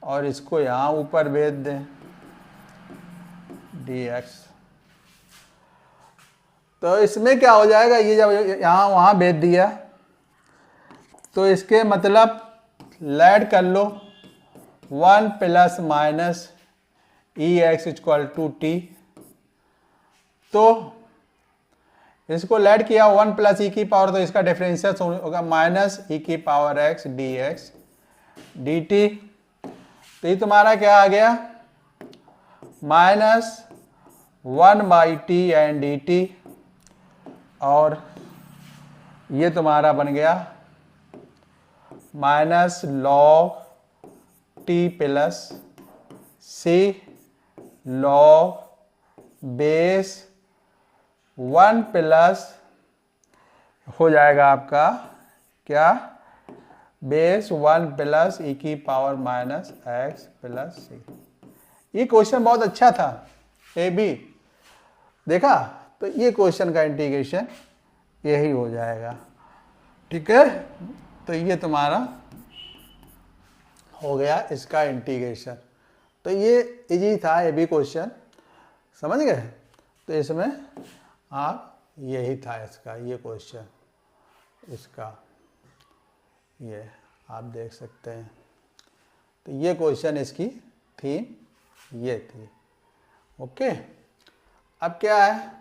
Speaker 1: और इसको यहां ऊपर भेज दें dx, तो इसमें क्या हो जाएगा, ये जब यहाँ वहाँ भेज दिया तो इसके मतलब लेट कर लो 1 plus minus e x equal to T. तो इसको लेट किया 1 प्लस ई की पावर, तो इसका डिफरेंशियल होगा माइनस ई की power x d x d t. तो ये तुम्हारा क्या आ गया, minus 1 by T and D T, और ये तुम्हारा बन गया माइनस लॉग टी प्लस सी लॉग बेस 1 प्लस हो जाएगा आपका क्या, बेस 1 प्लस ई की power minus x plus C. ये क्वेश्चन बहुत अच्छा था, ए बी देखा, तो ये क्वेश्चन का इंटीग्रेशन यही हो जाएगा। ठीक है, तो ये तुम्हारा हो गया इसका इंटीग्रेशन। तो ये इजी था ए बी क्वेश्चन, समझ गए। तो इसमें आप यही था इसका ये क्वेश्चन, इसका ये आप देख सकते हैं। तो ये क्वेश्चन इसकी थीम ये थी। ओके, अब क्या है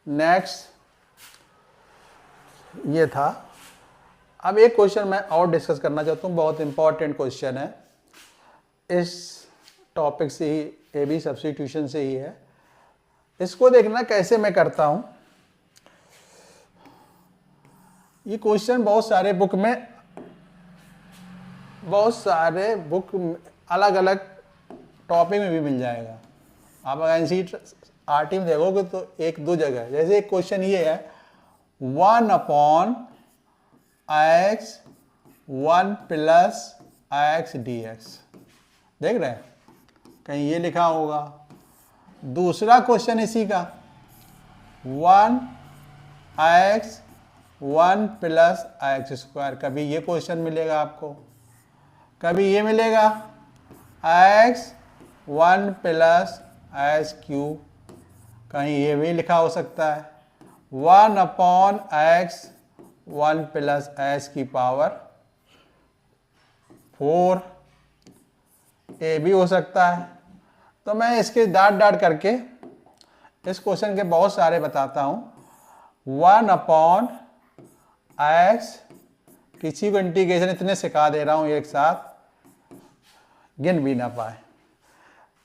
Speaker 1: नेक्स्ट, ये था। अब एक क्वेश्चन मैं और डिस्कस करना चाहता हूँ, बहुत इंपॉर्टेंट क्वेश्चन है, इस टॉपिक से ही, ए बी सब्स्टिट्यूशन से ही है। इसको देखना कैसे मैं करता हूँ। ये क्वेश्चन बहुत सारे बुक अलग अलग टॉपिक में भी मिल जाएगा। आप अगर एनसीईआरटी में देखोगे तो एक दो जगह, जैसे एक क्वेश्चन ये है 1 upon x 1 plus x d x, देख रहे हैं कहीं ये लिखा होगा। दूसरा क्वेश्चन इसी का 1 एक्स 1 प्लस एक्स स्क्वायर, कभी ये क्वेश्चन मिलेगा आपको, कभी ये मिलेगा एक्स 1 प्लस एक्स क्यूब, कहीं ये भी लिखा हो सकता है 1 अपॉन एक्स 1 प्लस एक्स की पावर 4, ये भी हो सकता है। तो मैं इसके डाट करके इस क्वेश्चन के बहुत सारे बताता हूँ। 1 अपॉन एक्स, किसी को इंटीग्रेशन इतने सिखा दे रहा हूँ एक साथ, गिन भी ना पाए।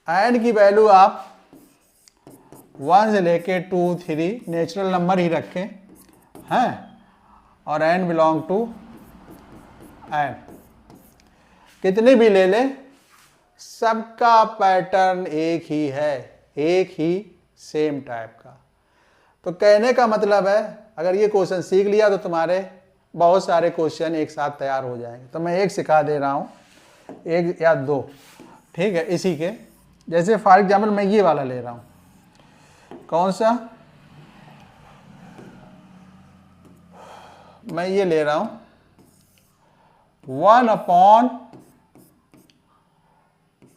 Speaker 1: एन की वैल्यू आप 1 से लेके 2 3 नेचुरल नंबर ही रखें हैं, और एन बिलोंग टू एन, कितने भी ले लें सबका पैटर्न एक ही है, एक ही सेम टाइप का। तो कहने का मतलब है अगर ये क्वेश्चन सीख लिया तो तुम्हारे बहुत सारे क्वेश्चन एक साथ तैयार हो जाएंगे। तो मैं एक सिखा दे रहा हूँ, एक या दो, ठीक है। इसी के जैसे फॉर एग्जाम्पल मैं ये वाला ले रहा हूँ, कौन सा, मैं ये ले रहा हूँ 1 अपॉन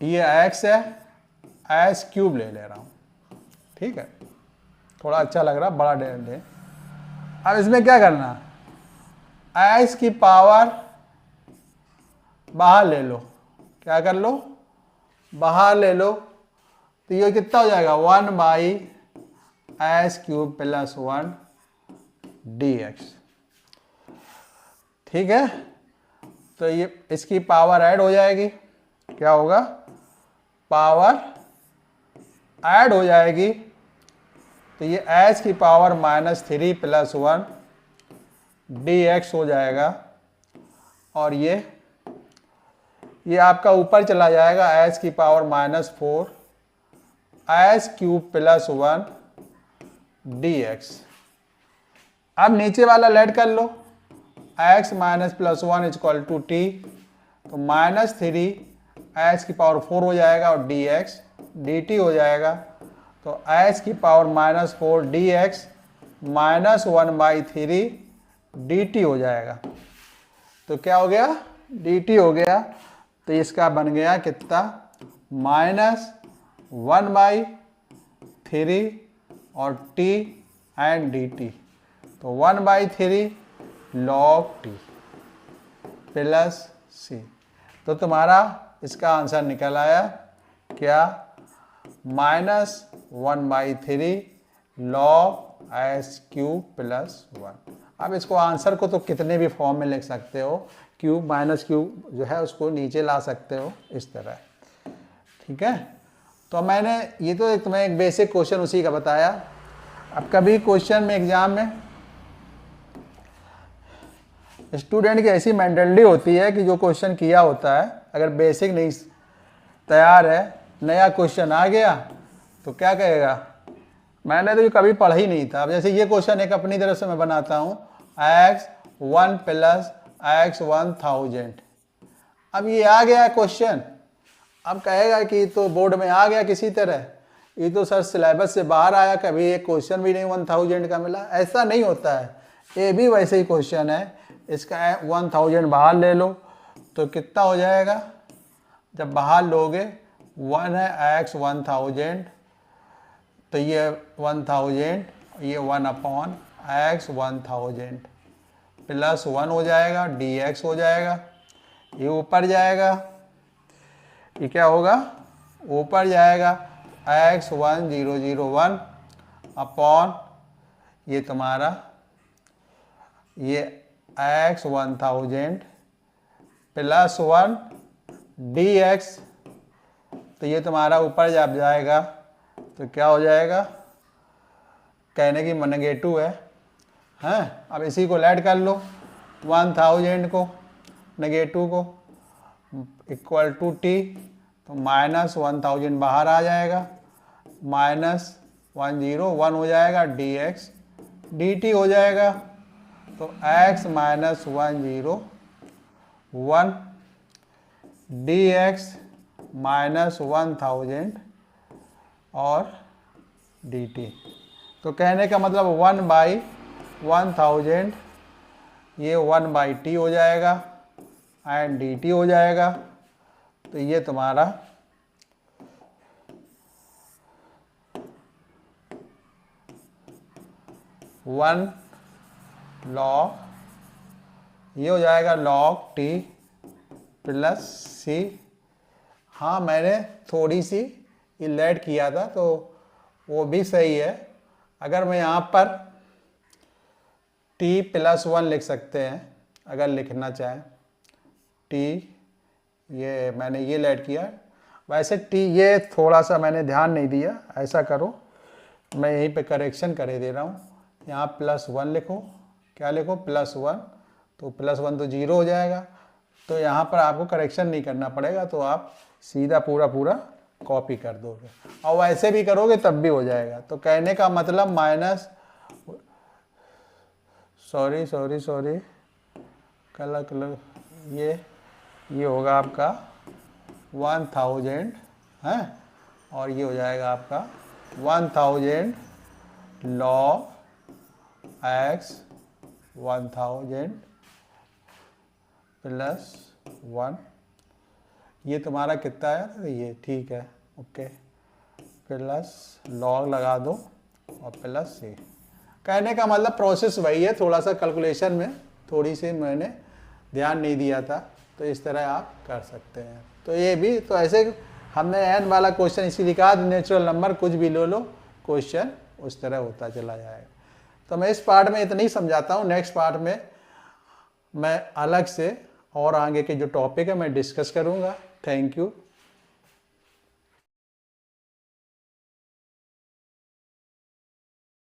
Speaker 1: ये x है, एक्स क्यूब ले रहा हूँ, ठीक है। थोड़ा अच्छा लग रहा, बड़ा दे। अब इसमें क्या करना, एक्स की पावर बाहर ले लो, क्या कर लो, बाहर ले लो। तो ये कितना हो जाएगा 1 by x cube plus 1 d x, ठीक है। तो ये इसकी पावर ऐड हो जाएगी, क्या होगा, पावर ऐड हो जाएगी। तो ये एच की पावर -3 प्लस 1 डी एक्स हो जाएगा, और ये आपका ऊपर चला जाएगा एच की power -4 h cube plus 1 d x. अब नीचे वाला लेट कर लो, x minus plus 1 equal to T, तो -3 एच की पावर 4 हो जाएगा और डी एक्स डी टी हो जाएगा। तो एच की power -4 D x -1/3 D T हो जाएगा। तो क्या हो गया, डी टी हो गया। तो इसका बन गया कितना, -1/3 और t एंड डी टी। तो 1/3 log t प्लस सी। तो तुम्हारा इसका आंसर निकल आया क्या, -1/3 log एस क्यूब प्लस 1। अब इसको आंसर को तो कितने भी फॉर्म में लिख सकते हो, क्यूब माइनस क्यूब जो है उसको नीचे ला सकते हो इस तरह, ठीक है। तो मैंने ये तो तुम्हें एक बेसिक क्वेश्चन उसी का बताया। अब कभी क्वेश्चन में एग्जाम में स्टूडेंट की ऐसी मेंटालिटी होती है कि जो क्वेश्चन किया होता है अगर बेसिक नहीं तैयार है, नया क्वेश्चन आ गया तो क्या कहेगा, मैंने तो ये कभी पढ़ा ही नहीं था। अब जैसे ये क्वेश्चन एक अपनी तरफ से मैं बनाता हूँ, x1 प्लस x1000। अब ये आ गया क्वेश्चन, अब कहेगा कि तो बोर्ड में आ गया किसी तरह, ये तो सर सिलेबस से बाहर आया, कभी एक क्वेश्चन भी नहीं 1000 का मिला। ऐसा नहीं होता है, ये भी वैसे ही क्वेश्चन है। इसका 1000 बाहर ले लो तो कितना हो जाएगा, जब बाहर लोगे 1 है x1000, तो ये 1000, ये 1/x1000 प्लस 1 हो जाएगा, dx हो जाएगा, ये ऊपर जाएगा, ये क्या होगा, ऊपर जाएगा x1001 अपॉन ये तुम्हारा ये x1000 प्लस 1 dx। तो ये तुम्हारा ऊपर जब जाएगा तो क्या हो जाएगा, कहने की नेगेटिव है, हैं। अब इसी को ऐड कर लो, 1000 को नेगेटिव को इक्वल टू टी, तो -1000 बाहर आ जाएगा, -1 हो जाएगा, dx dt हो जाएगा। तो x -101 dx -1000 और dt। तो कहने का मतलब 1/1000 ये 1/t हो जाएगा एंड dt हो जाएगा। तो ये तुम्हारा 1 log, ये हो जाएगा log t प्लस सी। हाँ मैंने थोड़ी सी ये लेट किया था तो वो भी सही है। अगर मैं यहाँ पर t प्लस 1 लिख सकते हैं अगर लिखना चाहें, t ये मैंने ये लेट किया, वैसे t ये थोड़ा सा मैंने ध्यान नहीं दिया, ऐसा करो मैं यहीं पे करेक्शन करे दे रहा हूँ, यहाँ +1 लिखो, क्या लिखो +1, तो +1 तो 0 हो जाएगा, तो यहाँ पर आपको करेक्शन नहीं करना पड़ेगा, तो आप सीधा पूरा कॉपी कर दोगे और वैसे भी करोगे तब भी हो जाएगा। तो कहने का मतलब माइनस सॉरी कलर ये होगा आपका 1000 है और ये हो जाएगा आपका 1000 log x 1000 प्लस 1। ये तुम्हारा कितना है, ये ठीक है, ओके, प्लस लॉग लगा दो और प्लस सी। कहने का मतलब प्रोसेस वही है, थोड़ा सा कैलकुलेशन में थोड़ी सी मैंने ध्यान नहीं दिया था, तो इस तरह आप कर सकते हैं। तो ये भी तो ऐसे हमने n वाला क्वेश्चन इसी लिखा, नेचुरल नंबर कुछ भी लो क्वेश्चन उस तरह होता चला जाएगा। तो मैं इस पार्ट में इतना ही समझाता हूँ, नेक्स्ट पार्ट में मैं अलग से और आगे के जो टॉपिक है मैं डिस्कस करूँगा। Thank you.